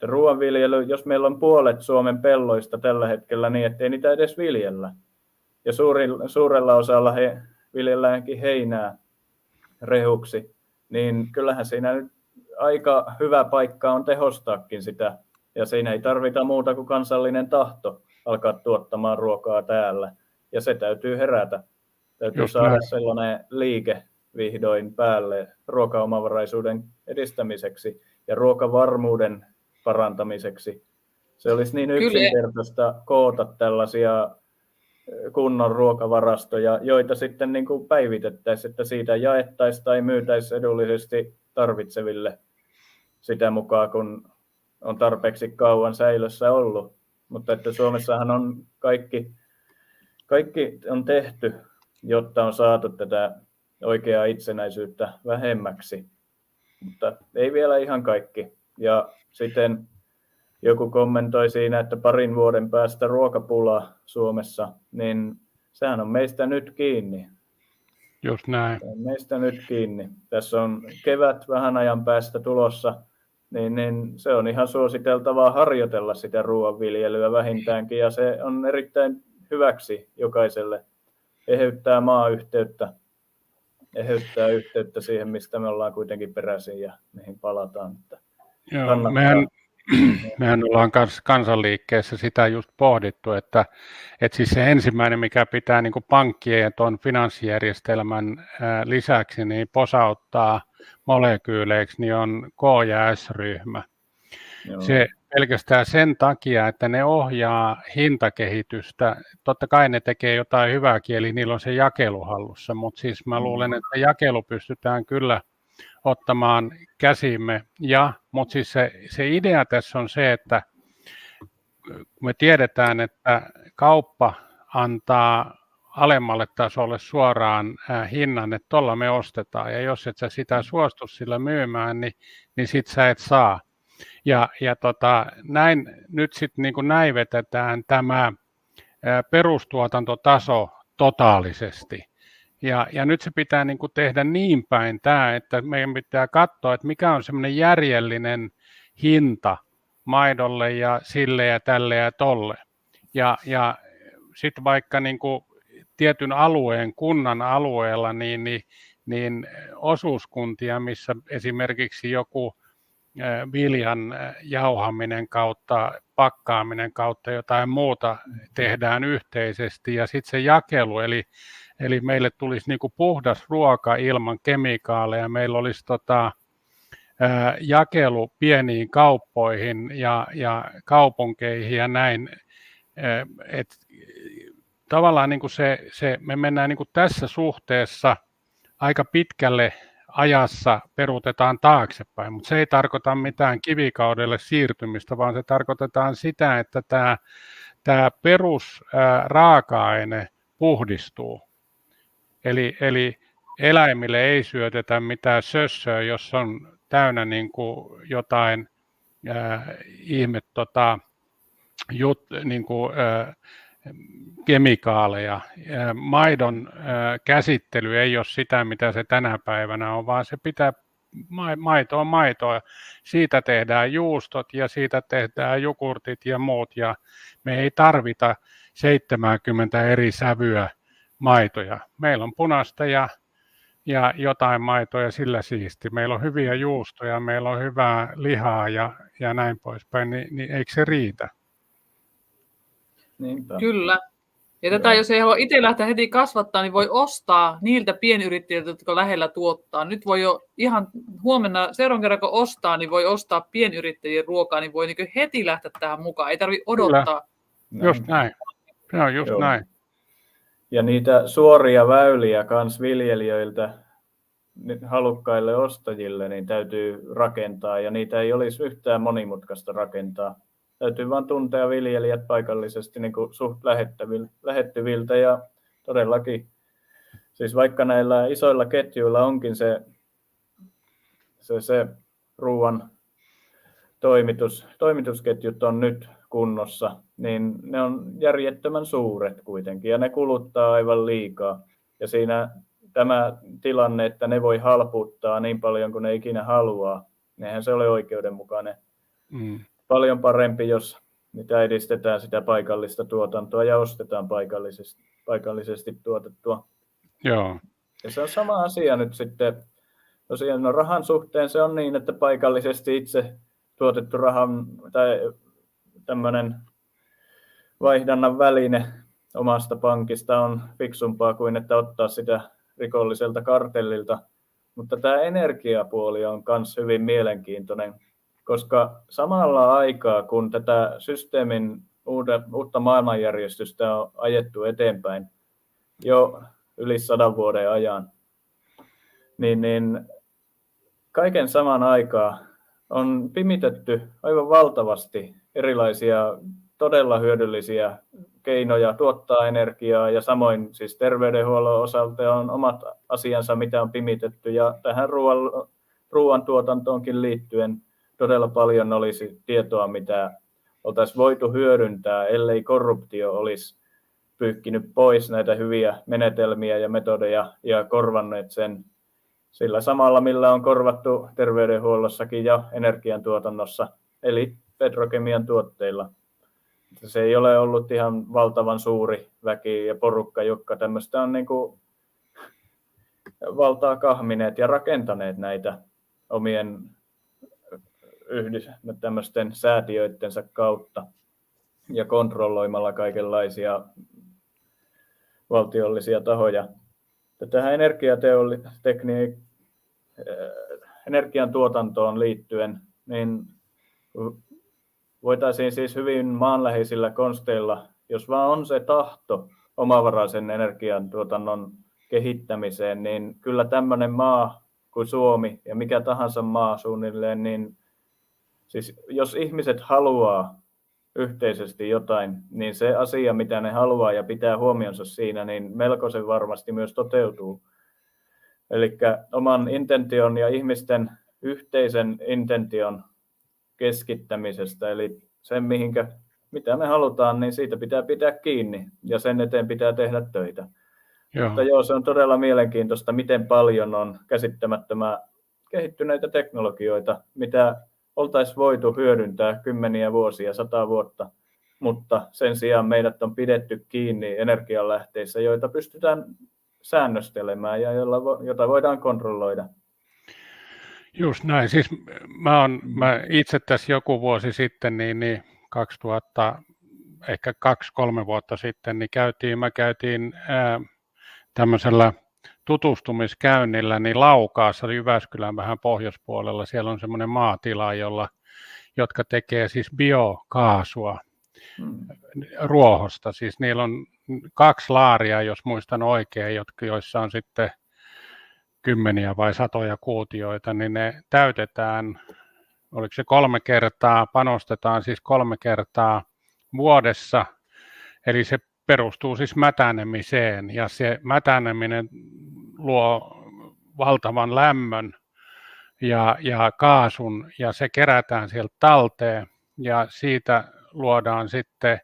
Ruoanviljely, jos meillä on puolet Suomen pelloista tällä hetkellä niin, ettei niitä edes viljellä. Ja suurella osalla viljelläänkin heinää rehuksi, niin kyllähän siinä nyt aika hyvä paikka on tehostaakin sitä. Ja siinä ei tarvita muuta kuin kansallinen tahto alkaa tuottamaan ruokaa täällä. Ja se täytyy herätä. Täytyy saada sellainen liike vihdoin päälle ruokaomavaraisuuden edistämiseksi ja ruokavarmuuden parantamiseksi. Se olisi niin yksinkertaista koota tällaisia kunnon ruokavarastoja, joita sitten niin kuin päivitettäisiin, että siitä jaettaisiin tai myytäisiin edullisesti tarvitseville sitä mukaan, kun on tarpeeksi kauan säilössä ollut. Mutta että Suomessahan on kaikki on tehty, jotta on saatu tätä oikeaa itsenäisyyttä vähemmäksi, mutta ei vielä ihan kaikki. Ja sitten joku kommentoi siinä, että 2 vuoden päästä ruokapula Suomessa, niin sehän on meistä nyt kiinni. Just näin. Se on meistä nyt kiinni. Tässä on kevät vähän ajan päästä tulossa, niin se on ihan suositeltavaa harjoitella sitä ruoanviljelyä vähintäänkin, ja se on erittäin hyväksi jokaiselle. Eheyttää maayhteyttä, eheyttää yhteyttä siihen, mistä me ollaan kuitenkin peräisin ja mihin palataan. Joo, mehän ollaan kansanliikkeessä sitä just pohdittu, että siis se ensimmäinen, mikä pitää niin kuin pankkien ja tuon finanssijärjestelmän lisäksi niin posauttaa molekyyleiksi, niin on K- ja S-ryhmä. Joo. Se pelkästään sen takia, että ne ohjaa hintakehitystä. Totta kai ne tekee jotain hyvääkin, eli niillä on se jakelu hallussa, mutta siis mä luulen, että jakelu pystytään kyllä ottamaan käsimme. Mutta siis se idea tässä on se, että me tiedetään, että kauppa antaa alemmalle tasolle suoraan hinnan, että tuolla me ostetaan, ja jos et sä sitä suostu sillä myymään, niin sit sä et saa. Ja näin nyt sitten niin kuin näivetetään tämä perustuotantotaso totaalisesti. Ja nyt se pitää niin kuin tehdä niin päin tämä, että meidän pitää katsoa, että mikä on semmoinen järjellinen hinta maidolle ja sille ja tälle ja tolle. Ja sitten vaikka niin kuin tietyn alueen, kunnan alueella, niin osuuskuntia, missä esimerkiksi joku viljan jauhaminen kautta, pakkaaminen kautta jotain muuta tehdään yhteisesti, ja sitten se jakelu, eli meille tulisi niinku puhdas ruoka ilman kemikaaleja, meillä olisi jakelu pieniin kauppoihin ja kaupunkeihin ja näin, että tavallaan niinku me mennään niinku tässä suhteessa aika pitkälle ajassa, peruutetaan taaksepäin, mutta se ei tarkoita mitään kivikaudelle siirtymistä, vaan se tarkoitetaan sitä, että tämä perusraaka-aine puhdistuu. Eli eläimille ei syötetä mitään sössöä, jos on täynnä niin kuin jotain kemikaaleja. Maidon käsittely ei ole sitä, mitä se tänä päivänä on, vaan se pitää maitoa. Siitä tehdään juustot ja siitä tehdään jogurtit ja muut, ja me ei tarvita 70 eri sävyä maitoja. Meillä on punaista ja jotain maitoja, sillä siisti. Meillä on hyviä juustoja, meillä on hyvää lihaa ja näin poispäin, niin eikö se riitä? Niinpä. Kyllä. Ja tätä, jos ei halua itse lähteä heti kasvattaa, niin voi ostaa niiltä pienyrittäjiltä, jotka lähellä tuottaa. Nyt voi jo ihan huomenna, seuraavan kerran kun ostaa, niin voi ostaa pienyrittäjien ruokaa, niin voi niin heti lähteä tähän mukaan. Ei tarvitse odottaa. Kyllä. Just näin. Se on just näin. Ja niitä suoria väyliä kans viljelijöiltä halukkaille ostajille niin täytyy rakentaa, ja niitä ei olisi yhtään monimutkaista rakentaa. Täytyy vain tuntea viljelijät paikallisesti niin kuin suht lähettyviltä, ja todellakin, siis vaikka näillä isoilla ketjuilla onkin se ruoan toimitusketjut on nyt kunnossa, niin ne on järjettömän suuret kuitenkin, ja ne kuluttaa aivan liikaa. Ja siinä tämä tilanne, että ne voi halpuuttaa niin paljon kuin ne ikinä haluaa, eihän se ole oikeudenmukainen. Paljon parempi, jos mitä edistetään sitä paikallista tuotantoa ja ostetaan paikallisesti tuotettua. Joo. Ja se on sama asia nyt sitten. Tosiaan rahan suhteen se on niin, että paikallisesti itse tuotettu rahan tai tämmöinen vaihdannan väline omasta pankista on fiksumpaa kuin että ottaa sitä rikolliselta kartellilta. Mutta tämä energiapuoli on myös hyvin mielenkiintoinen, koska samalla aikaa kun tätä systeemin uutta maailmanjärjestystä on ajettu eteenpäin jo yli 100 vuoden ajan, niin kaiken saman aikaa on pimitetty aivan valtavasti erilaisia todella hyödyllisiä keinoja tuottaa energiaa, ja samoin siis terveydenhuollon osalta on omat asiansa, mitä on pimitetty, ja tähän ruoantuotantoonkin liittyen todella paljon olisi tietoa, mitä oltaisiin voitu hyödyntää, ellei korruptio olisi pyykkinyt pois näitä hyviä menetelmiä ja metodeja ja korvanneet sen sillä samalla, millä on korvattu terveydenhuollossakin ja energiantuotannossa, eli petrokemian tuotteilla. Se ei ole ollut ihan valtavan suuri väki ja porukka, jotka tämmöistä on niin kuin valtaa kahmineet ja rakentaneet näitä omien tämmöisten säätiöittensä kautta ja kontrolloimalla kaikenlaisia valtiollisia tahoja. Tähän energiantuotantoon liittyen niin voitaisiin siis hyvin maanläheisillä konsteilla, jos vaan on se tahto omavaraisen energiantuotannon kehittämiseen, niin kyllä tämmöinen maa kuin Suomi ja mikä tahansa maa suunnilleen, niin siis jos ihmiset haluaa yhteisesti jotain, niin se asia, mitä ne haluaa ja pitää huomionsa siinä, niin melkoisen varmasti myös toteutuu. Eli oman intention ja ihmisten yhteisen intention keskittämisestä, eli sen mitä me halutaan, niin siitä pitää pitää kiinni ja sen eteen pitää tehdä töitä. Joo. Mutta se on todella mielenkiintoista, miten paljon on käsittämättömän kehittyneitä teknologioita, mitä oltaisiin voitu hyödyntää kymmeniä vuosia, 100 vuotta, mutta sen sijaan meidät on pidetty kiinni energianlähteissä, joita pystytään säännöstelemään ja jota voidaan kontrolloida. Just näin. Siis mä itse tässä joku vuosi sitten, niin 2000, ehkä 2-3 vuotta sitten, niin mä käytiin tämmöisellä tutustumiskäynnillä niin Laukaassa, Jyväskylän vähän pohjoispuolella. Siellä on semmoinen maatila, jotka tekee siis biokaasua ruohosta. Siis niillä on 2 laaria, jos muistan oikein, joissa on sitten kymmeniä vai satoja kuutioita, niin ne täytetään, oliko se 3 kertaa, panostetaan siis 3 kertaa vuodessa, eli se perustuu siis mätänemiseen, ja se mätäneminen luo valtavan lämmön ja kaasun, ja se kerätään sieltä talteen, ja siitä luodaan sitten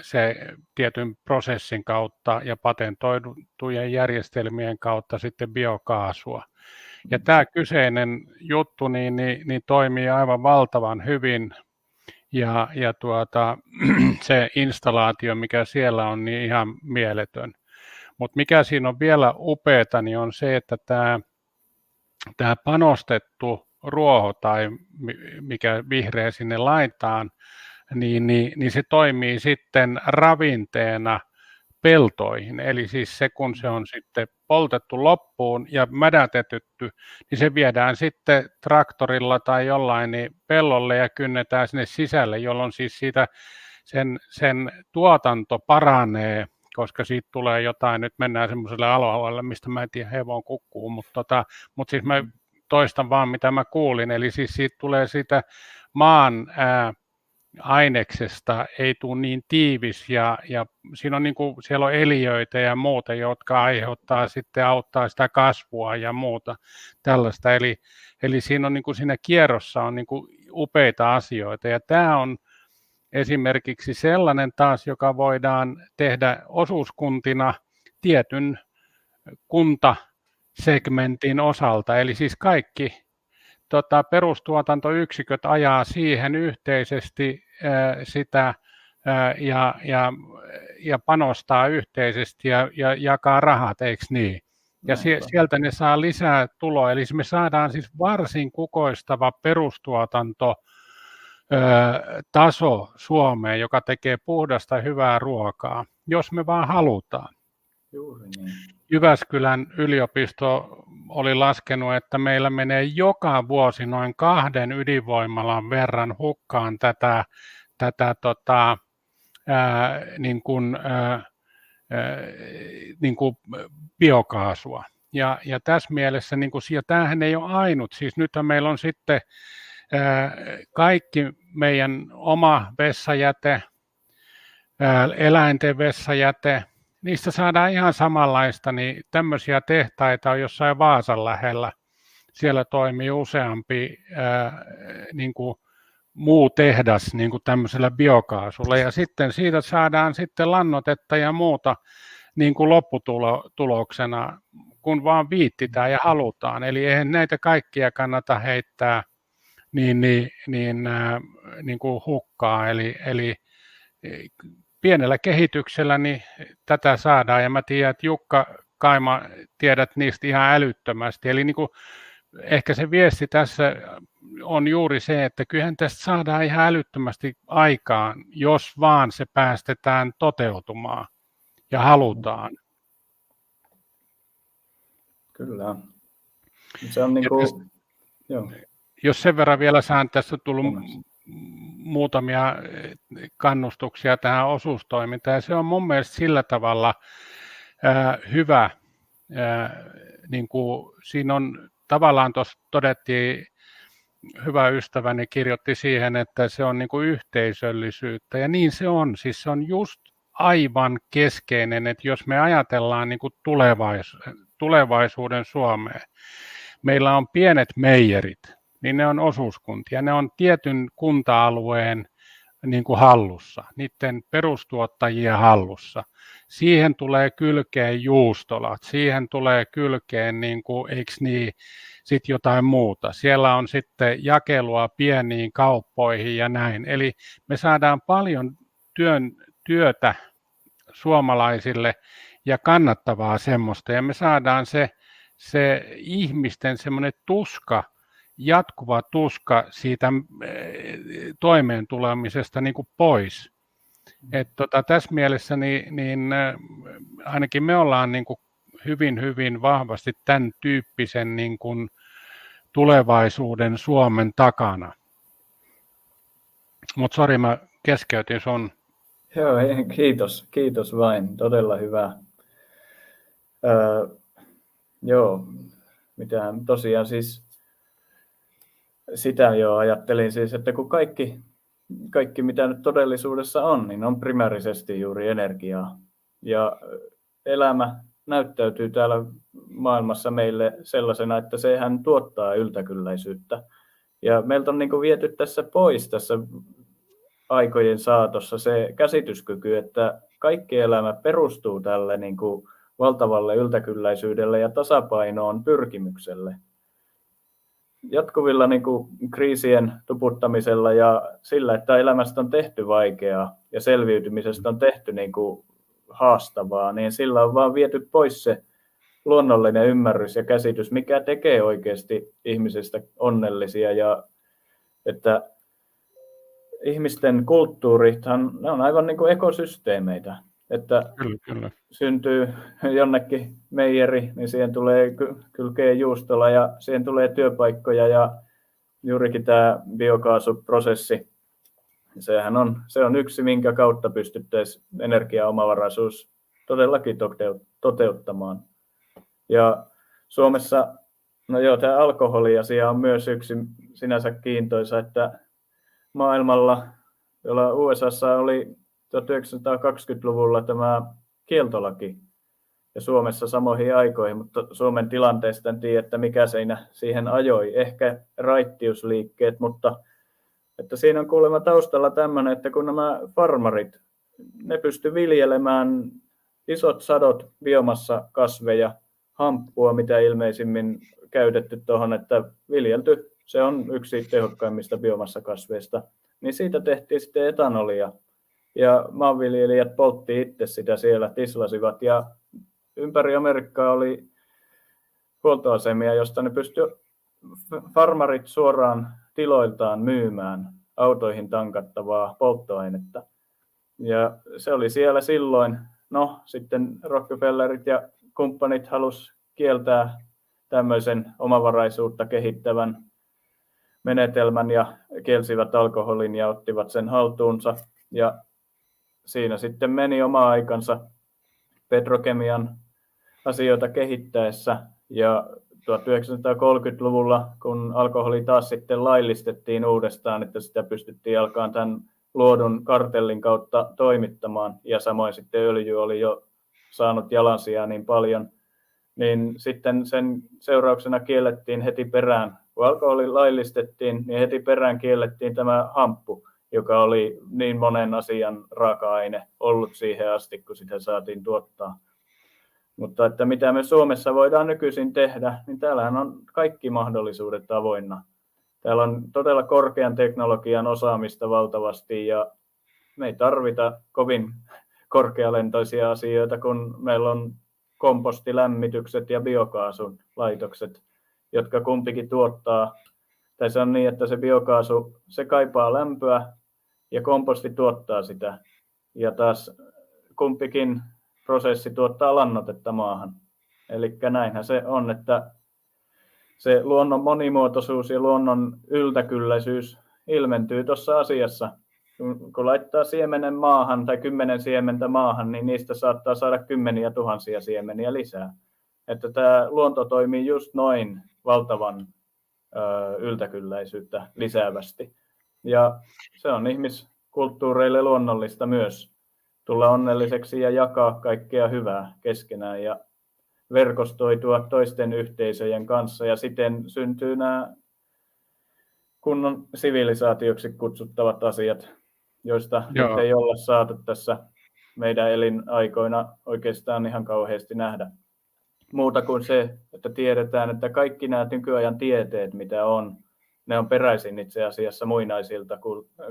se tietyn prosessin kautta ja patentoitujen järjestelmien kautta sitten biokaasua. Ja tämä kyseinen juttu niin toimii aivan valtavan hyvin, ja se installaatio, mikä siellä on, niin ihan mieletön. Mutta mikä siinä on vielä upeata, niin on se, että tämä panostettu ruoho tai mikä vihreä sinne laitetaan, niin se toimii sitten ravinteena peltoihin. Eli siis se, kun se on sitten poltettu loppuun ja mädätetty, niin se viedään sitten traktorilla tai jollain niin pellolle ja kynnetään sinne sisälle, jolloin siis siitä sen tuotanto paranee, koska siitä tulee jotain, nyt mennään semmoiselle alueelle, mistä mä en tiedä, hevon kukkuu, mutta siis mä toistan vaan, mitä mä kuulin, eli siis siitä tulee siitä maan aineksesta ei tule niin tiivis ja siinä on siellä on eliöitä ja muuta, jotka auttaa sitä kasvua ja muuta tällaista. Eli siinä on siinä kierrossa on upeita asioita, ja tämä on esimerkiksi sellainen taas, joka voidaan tehdä osuuskuntina tietyn kuntasegmentin osalta, eli siis kaikki perustuotantoyksiköt ajaa siihen yhteisesti sitä ja panostaa yhteisesti ja jakaa rahat, eikö niin? Ja sieltä ne saa lisää tuloa, eli me saadaan siis varsin kukoistava perustuotanto taso Suomeen, joka tekee puhdasta hyvää ruokaa, jos me vaan halutaan. Juuri niin. Jyväskylän yliopisto oli laskenut, että meillä menee joka vuosi noin 2 ydinvoimalan verran hukkaan tätä niin kuin biokaasua. Ja tässä mielessä, niin kuin, ja tämähän ei ole ainut, siis nythän meillä on sitten kaikki meidän oma vessajäte, eläinten vessajäte, niistä saadaan ihan samanlaista, niin tämmöisiä tehtaita on jossain Vaasan lähellä. Siellä toimii useampi niin kuin muu tehdas niin kuin tämmöisellä biokaasulla, ja sitten siitä saadaan sitten lannoitetta ja muuta niin kuin lopputuloksena, kun vaan viittitään ja halutaan. Eli eihän näitä kaikkia kannata heittää niin kuin hukkaa. Eli pienellä kehityksellä niin tätä saadaan, ja mä tiedän, että Jukka Kaima, tiedät niistä ihan älyttömästi. Eli niin kuin ehkä se viesti tässä on juuri se, että kyllähän tästä saadaan ihan älyttömästi aikaan, jos vaan se päästetään toteutumaan ja halutaan. Kyllä. Se on niin kuin, jos sen verran vielä saan, tässä on tullut muutamia kannustuksia tähän osuustoimintaan, ja se on mun mielestä sillä tavalla hyvä, niin kuin siinä on tavallaan tuossa todettiin, hyvä ystäväni kirjoitti siihen, että se on niin kuin yhteisöllisyyttä, ja niin se on, siis se on just aivan keskeinen, että jos me ajatellaan niin kuin tulevaisuuden Suomea, meillä on pienet meijerit, niin ne on osuuskuntia, ne on tietyn kunta-alueen niin kuin hallussa, niiden perustuottajien hallussa. Siihen tulee kylkeen juustolat, siihen tulee kylkeen, niin kuin, eikö niin, sitten jotain muuta. Siellä on sitten jakelua pieniin kauppoihin ja näin. Eli me saadaan paljon työtä suomalaisille ja kannattavaa semmoista, ja me saadaan se ihmisten semmoinen tuska, jatkuva tuska siitä toimeentulemisesta niin kuin pois. Tässä mielessä niin ainakin me ollaan niin kuin hyvin vahvasti tämän tyyppisen niin kuin tulevaisuuden Suomen takana. Mutta sori, mä keskeytin sun. Joo, kiitos vain, todella hyvä. Joo, mitähän tosiaan siis sitä jo ajattelin siis, että kun kaikki mitä nyt todellisuudessa on, niin on primäärisesti juuri energiaa. Ja elämä näyttäytyy täällä maailmassa meille sellaisena, että sehän tuottaa yltäkylläisyyttä. Ja meiltä on niin kuin viety tässä pois tässä aikojen saatossa se käsityskyky, että kaikki elämä perustuu tälle niin kuin valtavalle yltäkylläisyydelle ja tasapainoon pyrkimykselle. Jatkuvilla niin kuin kriisien tuputtamisella ja sillä, että elämästä on tehty vaikeaa ja selviytymisestä on tehty niin kuin haastavaa, niin sillä on vaan viety pois se luonnollinen ymmärrys ja käsitys, mikä tekee oikeasti ihmisistä onnellisia, ja että ihmisten kulttuurithan, ne on aivan niin kuin ekosysteemeitä, että Kyllä. syntyy jonnekin meijeri, niin siihen tulee kylkeen juustola ja siihen tulee työpaikkoja, ja juurikin tämä biokaasuprosessi, se on yksi, minkä kautta pystyttäisiin energiaomavaraisuus todellakin toteuttamaan. Ja Suomessa, no joo, tämä alkoholiasia on myös yksi sinänsä kiintoisa, että maailmalla, jolla USAssa oli 1920-luvulla tämä kieltolaki ja Suomessa samoihin aikoihin, mutta Suomen tilanteesta en tiedä, että mikä siihen ajoi. Ehkä raittiusliikkeet, mutta että siinä on kuulemma taustalla tämmöinen, että kun nämä farmarit, ne pysty viljelemään isot sadot biomassakasveja, hamppua, mitä ilmeisimmin käytetty tuohon, että viljelty, se on yksi tehokkaimmista biomassakasveista, niin siitä tehtiin sitten etanolia. Ja maanviljelijät poltti itse sitä siellä, tislasivat, ja ympäri Amerikkaa oli huoltoasemia, josta ne pystyivät farmarit suoraan tiloiltaan myymään autoihin tankattavaa polttoainetta. Ja se oli siellä silloin, no sitten Rockefellerit ja kumppanit halusi kieltää tämmöisen omavaraisuutta kehittävän menetelmän ja kielsivät alkoholin ja ottivat sen haltuunsa. Ja siinä sitten meni oma aikansa petrokemian asioita kehittäessä. Ja 1930-luvulla, kun alkoholi taas sitten laillistettiin uudestaan, että sitä pystyttiin alkaa tämän luodun kartellin kautta toimittamaan, ja samoin sitten öljy oli jo saanut jalansijaa niin paljon, niin sitten sen seurauksena kiellettiin heti perään, kun alkoholi laillistettiin, niin heti perään kiellettiin tämä hamppu, joka oli niin monen asian raaka-aine ollut siihen asti, kun sitä saatiin tuottaa. Mutta että mitä me Suomessa voidaan nykyisin tehdä, niin täällähän on kaikki mahdollisuudet avoinna. Täällä on todella korkean teknologian osaamista valtavasti ja me ei tarvita kovin korkealentoisia asioita, kun meillä on kompostilämmitykset ja biokaasun laitokset, jotka kumpikin tuottaa. Tai se on niin, että se biokaasu, se kaipaa lämpöä ja komposti tuottaa sitä. Ja taas kumpikin prosessi tuottaa lannoitetta maahan. Eli näinhän se on, että se luonnon monimuotoisuus ja luonnon yltäkylläisyys ilmentyy tuossa asiassa. Kun laittaa siemenen maahan tai 10 siementä maahan, niin niistä saattaa saada 10 000 siemeniä lisää. Että tämä luonto toimii just noin valtavan yltäkylläisyyttä lisäävästi. Ja se on ihmiskulttuureille luonnollista myös tulla onnelliseksi ja jakaa kaikkea hyvää keskenään ja verkostoitua toisten yhteisöjen kanssa. Ja siten syntyy nämä kunnon sivilisaatioksi kutsuttavat asiat, joista nyt ei olla saatu tässä meidän elinaikoina oikeastaan ihan kauheasti nähdä. Muuta kuin se, että tiedetään, että kaikki nämä nykyajan tieteet, mitä on, ne on peräisin itse asiassa muinaisilta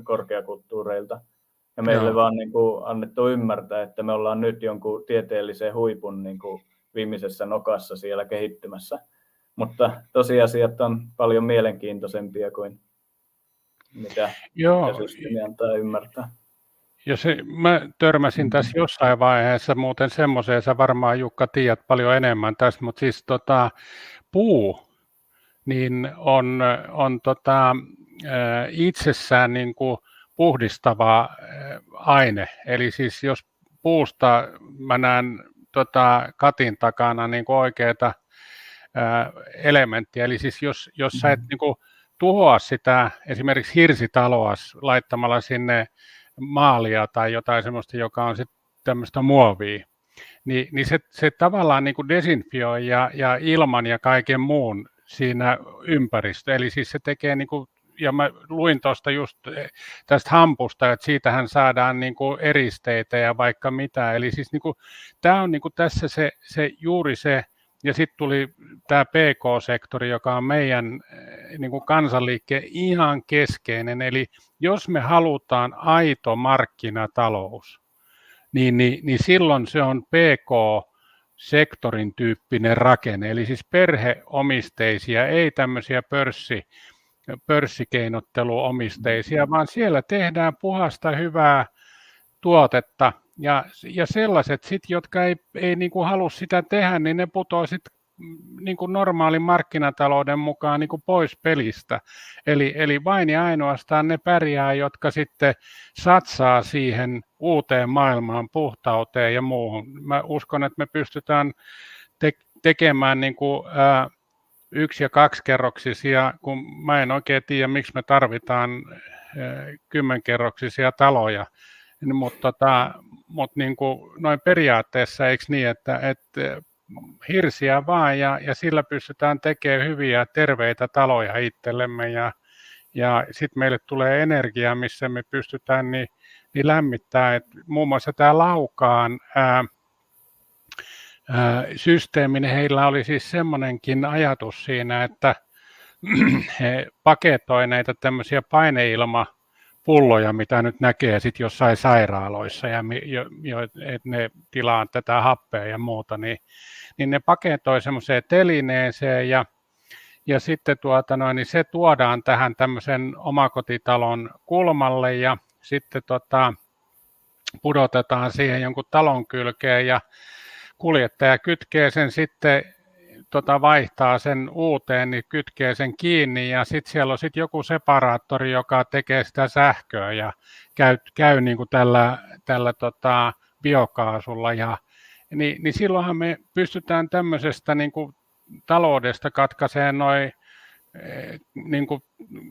korkeakulttuureilta. Ja meille vaan niin kuin annettu ymmärtää, että me ollaan nyt jonkun tieteellisen huipun niin kuin viimeisessä nokassa siellä kehittymässä. Mutta tosiasiat on paljon mielenkiintoisempia kuin mitä systeemi antaa ymmärtää. Mä törmäsin tässä jossain vaiheessa muuten semmoiseen, sä varmaan Jukka tiedät paljon enemmän tästä, mutta siis puu niin on itsessään niin kuin puhdistava aine. Eli siis jos puusta mä näen katin takana niin kuin oikeita elementtiä, eli siis jos sä et niin kuin tuhoa sitä esimerkiksi hirsitaloa laittamalla sinne maalia tai jotain semmoista, joka on sitten tämmöistä muovia, niin se tavallaan niin kuin desinfioi ja ilman ja kaiken muun siinä ympäristö. Eli siis se tekee, niin kuin, ja mä luin tuosta just tästä hampusta, että siitähän saadaan niin kuin eristeitä ja vaikka mitä. Eli siis niin kuin, tämä on niin kuin tässä se juuri se, ja sitten tuli tämä PK-sektori, joka on meidän niin kuin kansanliikkeen ihan keskeinen. Eli jos me halutaan aito markkinatalous, niin silloin se on PK-sektorin tyyppinen rakenne. Eli siis perheomisteisia, ei tämmöisiä pörssikeinotteluomisteisia, vaan siellä tehdään puhasta hyvää tuotetta. Ja sellaiset sitten, jotka ei niin kuin halua sitä tehdä, niin ne putoaa sitten niin kuin normaalin markkinatalouden mukaan niin kuin pois pelistä. Eli vain ja ainoastaan ne pärjää, jotka sitten satsaa siihen uuteen maailmaan, puhtauteen ja muuhun. Mä uskon, että me pystytään tekemään niin kuin, 1- ja 2-kerroksisia, kun mä en oikein tiedä, miksi me tarvitaan 10-kerroksisia taloja. Mutta niin kuin noin periaatteessa eikö niin, että hirsiä vaan ja sillä pystytään tekemään hyviä terveitä taloja itsellemme ja sitten meille tulee energiaa, missä me pystytään niin lämmittämään. Muun muassa tämä Laukaan systeemi, niin heillä oli siis semmoinenkin ajatus siinä, että he paketoi näitä tämmöisiä paineilmapulloja, mitä nyt näkee sitten jossain sairaaloissa, ja että ne tilaa tätä happea ja muuta, niin ne paketoi semmoiseen telineeseen, ja sitten niin se tuodaan tähän tämmöisen omakotitalon kulmalle, ja sitten pudotetaan siihen jonkun talon kylkeen, ja kuljettaja kytkee sen sitten vaihtaa sen uuteen, niin kytkee sen kiinni ja sitten siellä on joku separaattori, joka tekee sitä sähköä ja käy niin kuin tällä biokaasulla. Niin silloinhan me pystytään tämmöisestä niin kuin taloudesta katkaisemaan noin niin kuin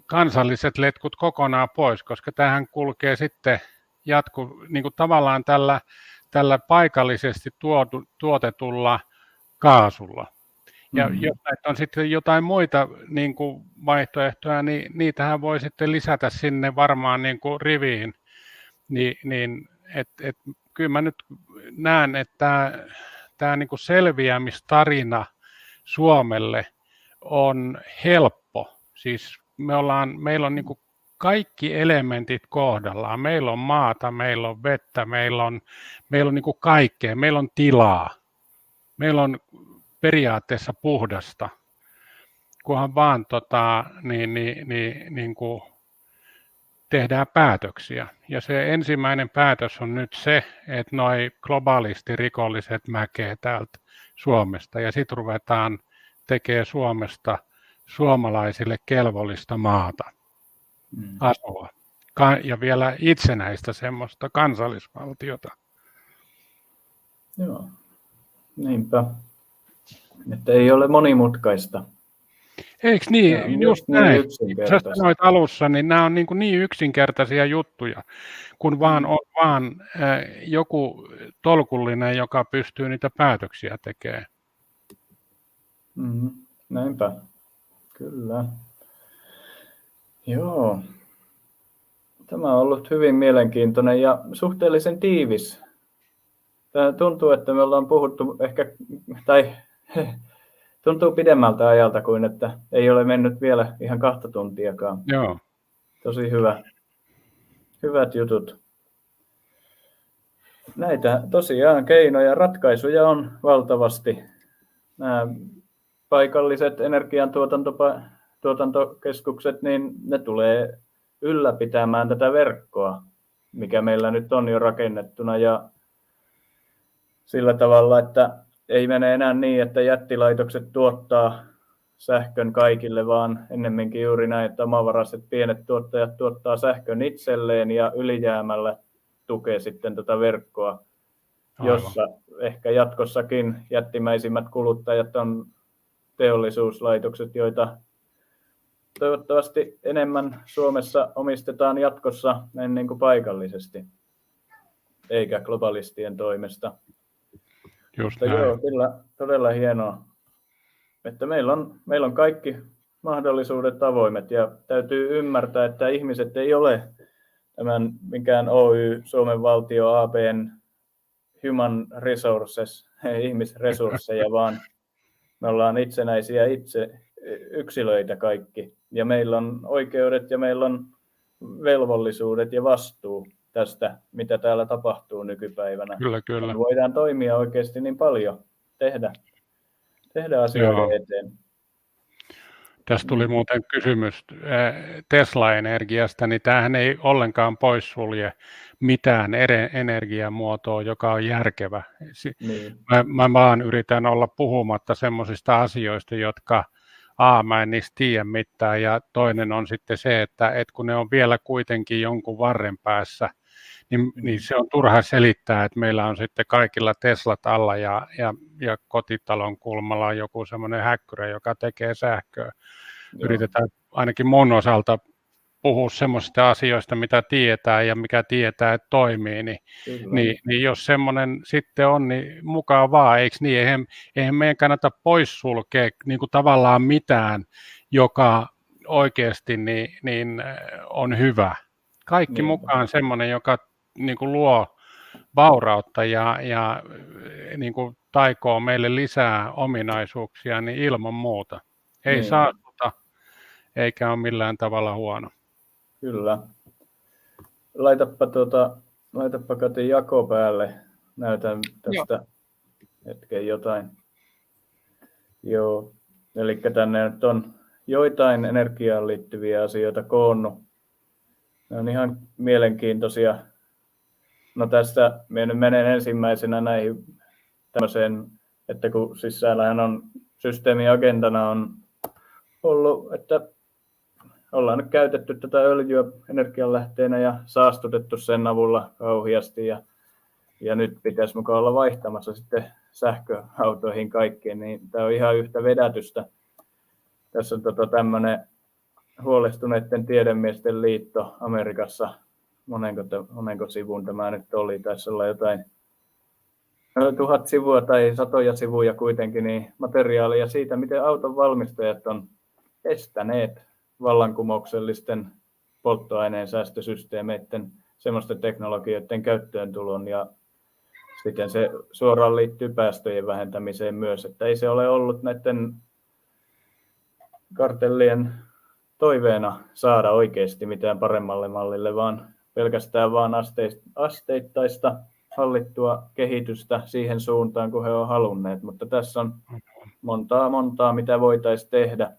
kansalliset letkut kokonaan pois, koska tämähän kulkee sitten niin kuin tavallaan tällä paikallisesti tuotetulla kaasulla. Ja jos näitä on sitten jotain muita niin kuin vaihtoehtoja, niin niitähän voi sitten lisätä sinne varmaan niin kuin riviin. Kyllä mä nyt näen, että tämä niin kuin selviämistarina Suomelle on helppo. Siis meillä on niin kuin kaikki elementit kohdallaan. Meillä on maata, meillä on vettä, meillä on niin kuin kaikkea. Meillä on tilaa. Meillä on periaatteessa puhdasta, kunhan vaan niin kuin tehdään päätöksiä. Ja se ensimmäinen päätös on nyt se, että noi globaalisti rikolliset mäkee täältä Suomesta ja sitten ruvetaan tekemään Suomesta suomalaisille kelvollista maata asua. Ja vielä itsenäistä semmoista kansallisvaltiota. Joo, niinpä. Että ei ole monimutkaista. Eikö niin? Just näin. Sä sanoit alussa, niin nämä on niin yksinkertaisia juttuja, kun vaan on joku tolkullinen, joka pystyy niitä päätöksiä tekemään. Näinpä. Kyllä. Joo. Tämä on ollut hyvin mielenkiintoinen ja suhteellisen tiivis. Tämä tuntuu, että me ollaan puhuttu ehkä, tai tuntuu pidemmältä ajalta kuin, että ei ole mennyt vielä ihan 2 tuntiakaan. Joo. Tosi hyvä. Hyvät jutut. Näitä tosiaan keinoja, ratkaisuja on valtavasti. Nämä paikalliset energiantuotantokeskukset, niin ne tulee ylläpitämään tätä verkkoa, mikä meillä nyt on jo rakennettuna. Ja sillä tavalla, että ei mene enää niin, että jättilaitokset tuottaa sähkön kaikille, vaan ennemminkin juuri näin, että omavaraiset pienet tuottajat tuottaa sähkön itselleen ja ylijäämällä tukee sitten tätä verkkoa, jossa ehkä jatkossakin jättimäisimmät kuluttajat on teollisuuslaitokset, joita toivottavasti enemmän Suomessa omistetaan jatkossa niin kuin paikallisesti, eikä globalistien toimesta. Mutta joo, kyllä todella hienoa, että meillä on kaikki mahdollisuudet avoimet ja täytyy ymmärtää, että ihmiset ei ole tämän mikään Oy, Suomen valtio, AB:n human resources, ihmisresursseja, vaan me ollaan itsenäisiä yksilöitä kaikki ja meillä on oikeudet ja meillä on velvollisuudet ja vastuu tästä, mitä täällä tapahtuu nykypäivänä. Kyllä. Me voidaan toimia oikeasti niin paljon, tehdä asioiden eteen. Tässä tuli muuten kysymys Tesla-energiasta, niin tämähän ei ollenkaan poissulje mitään energiamuotoa, joka on järkevä. Niin. Mä vaan yritän olla puhumatta semmoisista asioista, jotka mä en niistä tiedä mitään, ja toinen on sitten se, että kun ne on vielä kuitenkin jonkun varren päässä, niin se on turha selittää, että meillä on sitten kaikilla Teslat alla ja kotitalon kulmalla on joku semmoinen häkkyrä, joka tekee sähköä. Joo. Yritetään ainakin mun osalta puhua semmoisista asioista, mitä tietää ja mikä tietää, että toimii, niin jos semmoinen sitten on, niin mukaan vaan, eikö niin? Eihän meidän kannata poissulkea niin kuin tavallaan mitään, joka oikeasti niin on hyvä. Kaikki mukaan semmoinen, joka niin kuin luo vaurautta ja niin kuin taikoo meille lisää ominaisuuksia, niin ilman muuta. Ei saastuta, eikä ole millään tavalla huono. Kyllä. Laitapa Kati jako päälle. Näytän tästä hetken jotain. Joo. Eli tänne nyt on joitain energiaan liittyviä asioita koonnut. Ne on ihan mielenkiintoisia. No tässä menen ensimmäisenä näihin tämmöiseen, että kun siis siellähän on systeemiagendana on ollut, että ollaan nyt käytetty tätä öljyä energianlähteenä ja saastutettu sen avulla kauheasti ja nyt pitäisi mukaan olla vaihtamassa sitten sähköautoihin kaikkeen, niin tämä on ihan yhtä vedätystä. Tässä on tämmöinen huolestuneiden tiedemiesten liitto Amerikassa, monenko sivun tämä nyt oli, taisi olla jotain 1000 sivua tai satoja sivuja kuitenkin, niin materiaalia siitä, miten auton valmistajat on estäneet vallankumouksellisten polttoaineen säästösysteemeiden semmoisten teknologioiden käyttööntulon ja sitten se suoraan liittyy päästöjen vähentämiseen myös, että ei se ole ollut näiden kartellien toiveena saada oikeasti mitään paremmalle mallille, vaan pelkästään vaan asteittaista hallittua kehitystä siihen suuntaan, kun he ovat halunneet. Mutta tässä on montaa, mitä voitaisiin tehdä.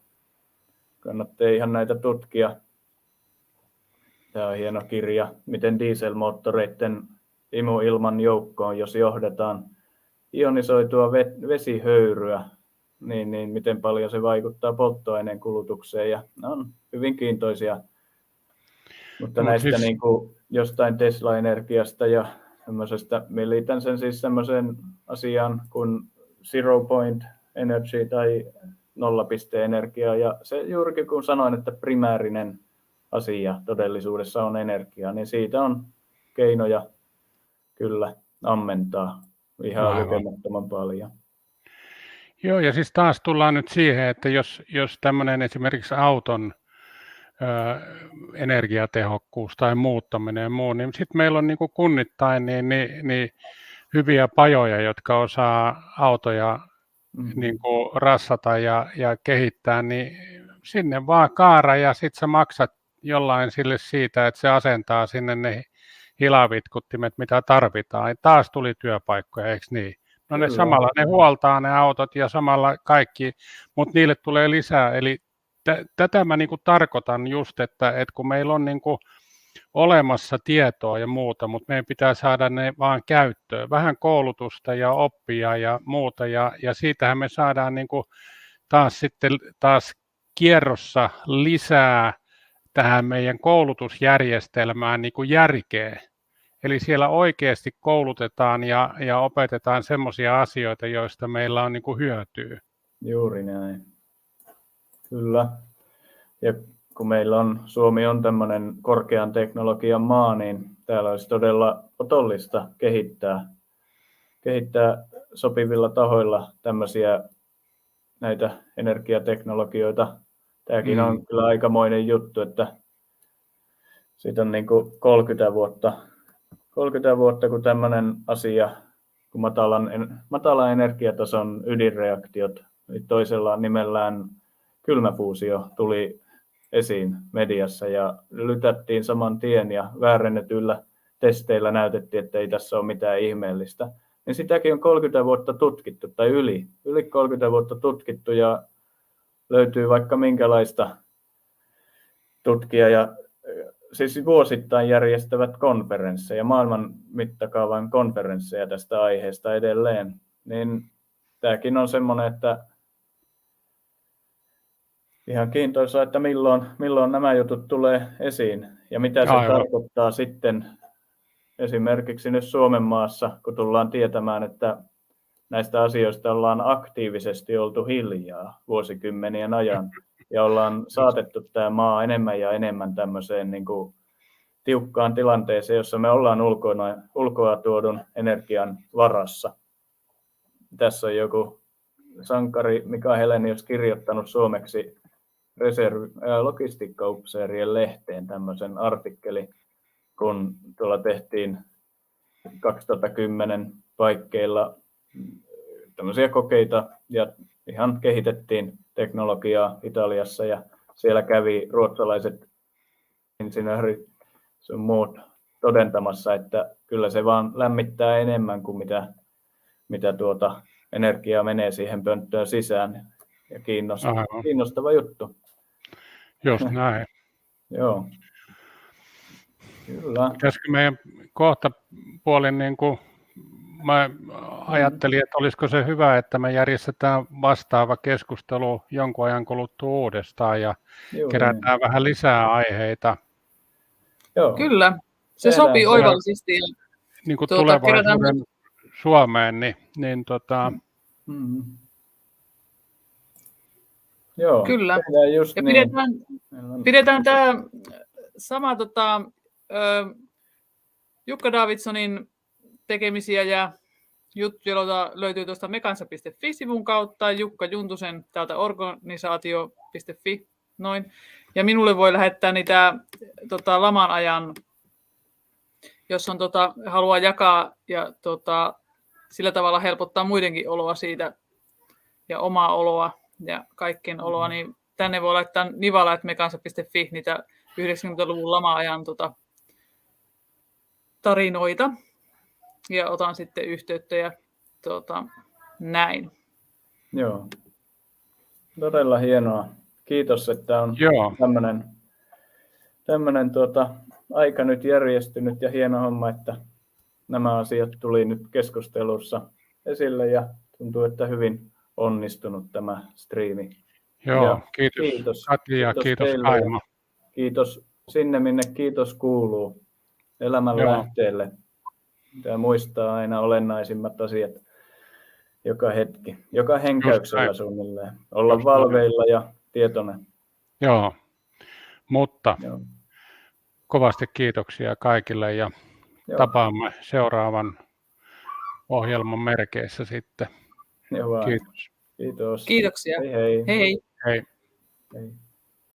Kannattaa ihan näitä tutkia. Tämä on hieno kirja, miten dieselmoottoreiden imuilman joukkoon, jos johdetaan ionisoitua vesihöyryä, niin miten paljon se vaikuttaa polttoaineen kulutukseen. Ja ne on hyvin kiintoisia. Mutta näistä siis niin kuin jostain Tesla-energiasta ja semmoisesta, liitän sen siis semmoiseen asiaan kuin zero point energy tai nollapiste-energia. Ja se juurikin kun sanoin, että primäärinen asia todellisuudessa on energia, niin siitä on keinoja kyllä ammentaa ihan lukemattoman paljon. Joo, ja siis taas tullaan nyt siihen, että jos tämmöinen esimerkiksi auton energiatehokkuus tai muuttaminen ja muu, niin sitten meillä on niin kuin kunnittain niin hyviä pajoja, jotka osaa autoja niin kuin rassata ja kehittää, niin sinne vaan kaara ja sitten sä maksat jollain sille siitä, että se asentaa sinne ne hilavitkuttimet, mitä tarvitaan. Taas tuli työpaikkoja, eikö niin? No ne samalla ne huoltaa ne autot ja samalla kaikki, mutta niille tulee lisää. Eli tätä mä niinku tarkoitan just, että kun meillä on niinku olemassa tietoa ja muuta, mutta meidän pitää saada ne vaan käyttöön. Vähän koulutusta ja oppia ja muuta ja siitähän me saadaan niinku taas kierrossa lisää tähän meidän koulutusjärjestelmään niinku järkeä. Eli siellä oikeasti koulutetaan ja opetetaan semmoisia asioita, joista meillä on niinku hyötyä. Juuri näin. Kyllä. Ja kun Suomi on tämmöinen korkean teknologian maa, niin täällä olisi todella otollista kehittää sopivilla tahoilla tämmöisiä näitä energiateknologioita. Tämäkin on kyllä aikamoinen juttu, että siitä on niin kuin 30 vuotta, kun tämmöinen asia, kun matalan energiatason ydinreaktiot, toisella nimellään kylmäfuusio tuli esiin mediassa ja lytättiin saman tien ja väärennetyillä testeillä näytettiin, että ei tässä ole mitään ihmeellistä. Niin sitäkin on 30 vuotta tutkittu tai yli 30 vuotta tutkittu ja löytyy vaikka minkälaista tutkija ja siis vuosittain järjestävät konferensseja, maailman mittakaavan konferensseja tästä aiheesta edelleen, niin tämäkin on semmoinen, että ihan kiintoisaa, että milloin nämä jutut tulee esiin ja mitä se tarkoittaa sitten esimerkiksi nyt Suomen maassa, kun tullaan tietämään, että näistä asioista ollaan aktiivisesti oltu hiljaa vuosikymmenien ajan ja ollaan saatettu tämä maa enemmän ja enemmän tämmöiseen niin kuin tiukkaan tilanteeseen, jossa me ollaan ulkoa tuodun energian varassa. Tässä on joku sankari Mika Helenius kirjoittanut suomeksi logistiikkaupseerien lehteen tämmöisen artikkeli, kun tuolla tehtiin 2010 paikkeilla tämmöisiä kokeita ja ihan kehitettiin teknologiaa Italiassa ja siellä kävi ruotsalaiset insinöörit sun muut todentamassa, että kyllä se vaan lämmittää enemmän kuin mitä energiaa menee siihen pönttöön sisään ja kiinnostava juttu. Just näin. Joo. Kyllä. Pitäisikö meidän kohta puolin niin kuin mä ajattelin, että olisiko se hyvä, että me järjestetään vastaava keskustelu jonkun ajan kuluttua uudestaan ja Juuri kerätään vähän lisää aiheita. Joo. Kyllä, se Tehdään sopii se. oivallisesti. Niin kuin kerätään tulevaisuuden Suomeen, niin Joo, Kyllä. tehdään just Ja niin. pidetään tämä sama Jukka Davidsonin tekemisiä ja juttuja, joita löytyy tuosta mekansa.fi-sivun kautta, Jukka Juntusen täältä organisaatio.fi, noin. Ja minulle voi lähettää niitä laman ajan, jos on haluaa jakaa ja sillä tavalla helpottaa muidenkin oloa siitä ja omaa oloa ja kaikkien oloa, niin tänne voi laittaa nivala@mekansa.fi niitä 90-luvun lama-ajan tarinoita ja otan sitten yhteyttä ja näin. Joo. Todella hienoa. Kiitos, että on tämmöinen aika nyt järjestynyt ja hieno homma, että nämä asiat tuli nyt keskustelussa esille ja tuntuu, että hyvin onnistunut tämä striimi. Joo, Ja kiitos Kati ja kiitos teille Kaima. Kiitos sinne, minne kiitos kuuluu, elämän lähteelle. Pitää muistaa aina olennaisimmat asiat joka hetki, joka henkäyksellä suunnilleen. Olla valveilla ja tietoinen. Joo, mutta kovasti kiitoksia kaikille ja tapaamme seuraavan ohjelman merkeissä sitten. Joo, kiitos. Kiitos. Kiitoksia. Hei hei. Hei. Hei. Hei.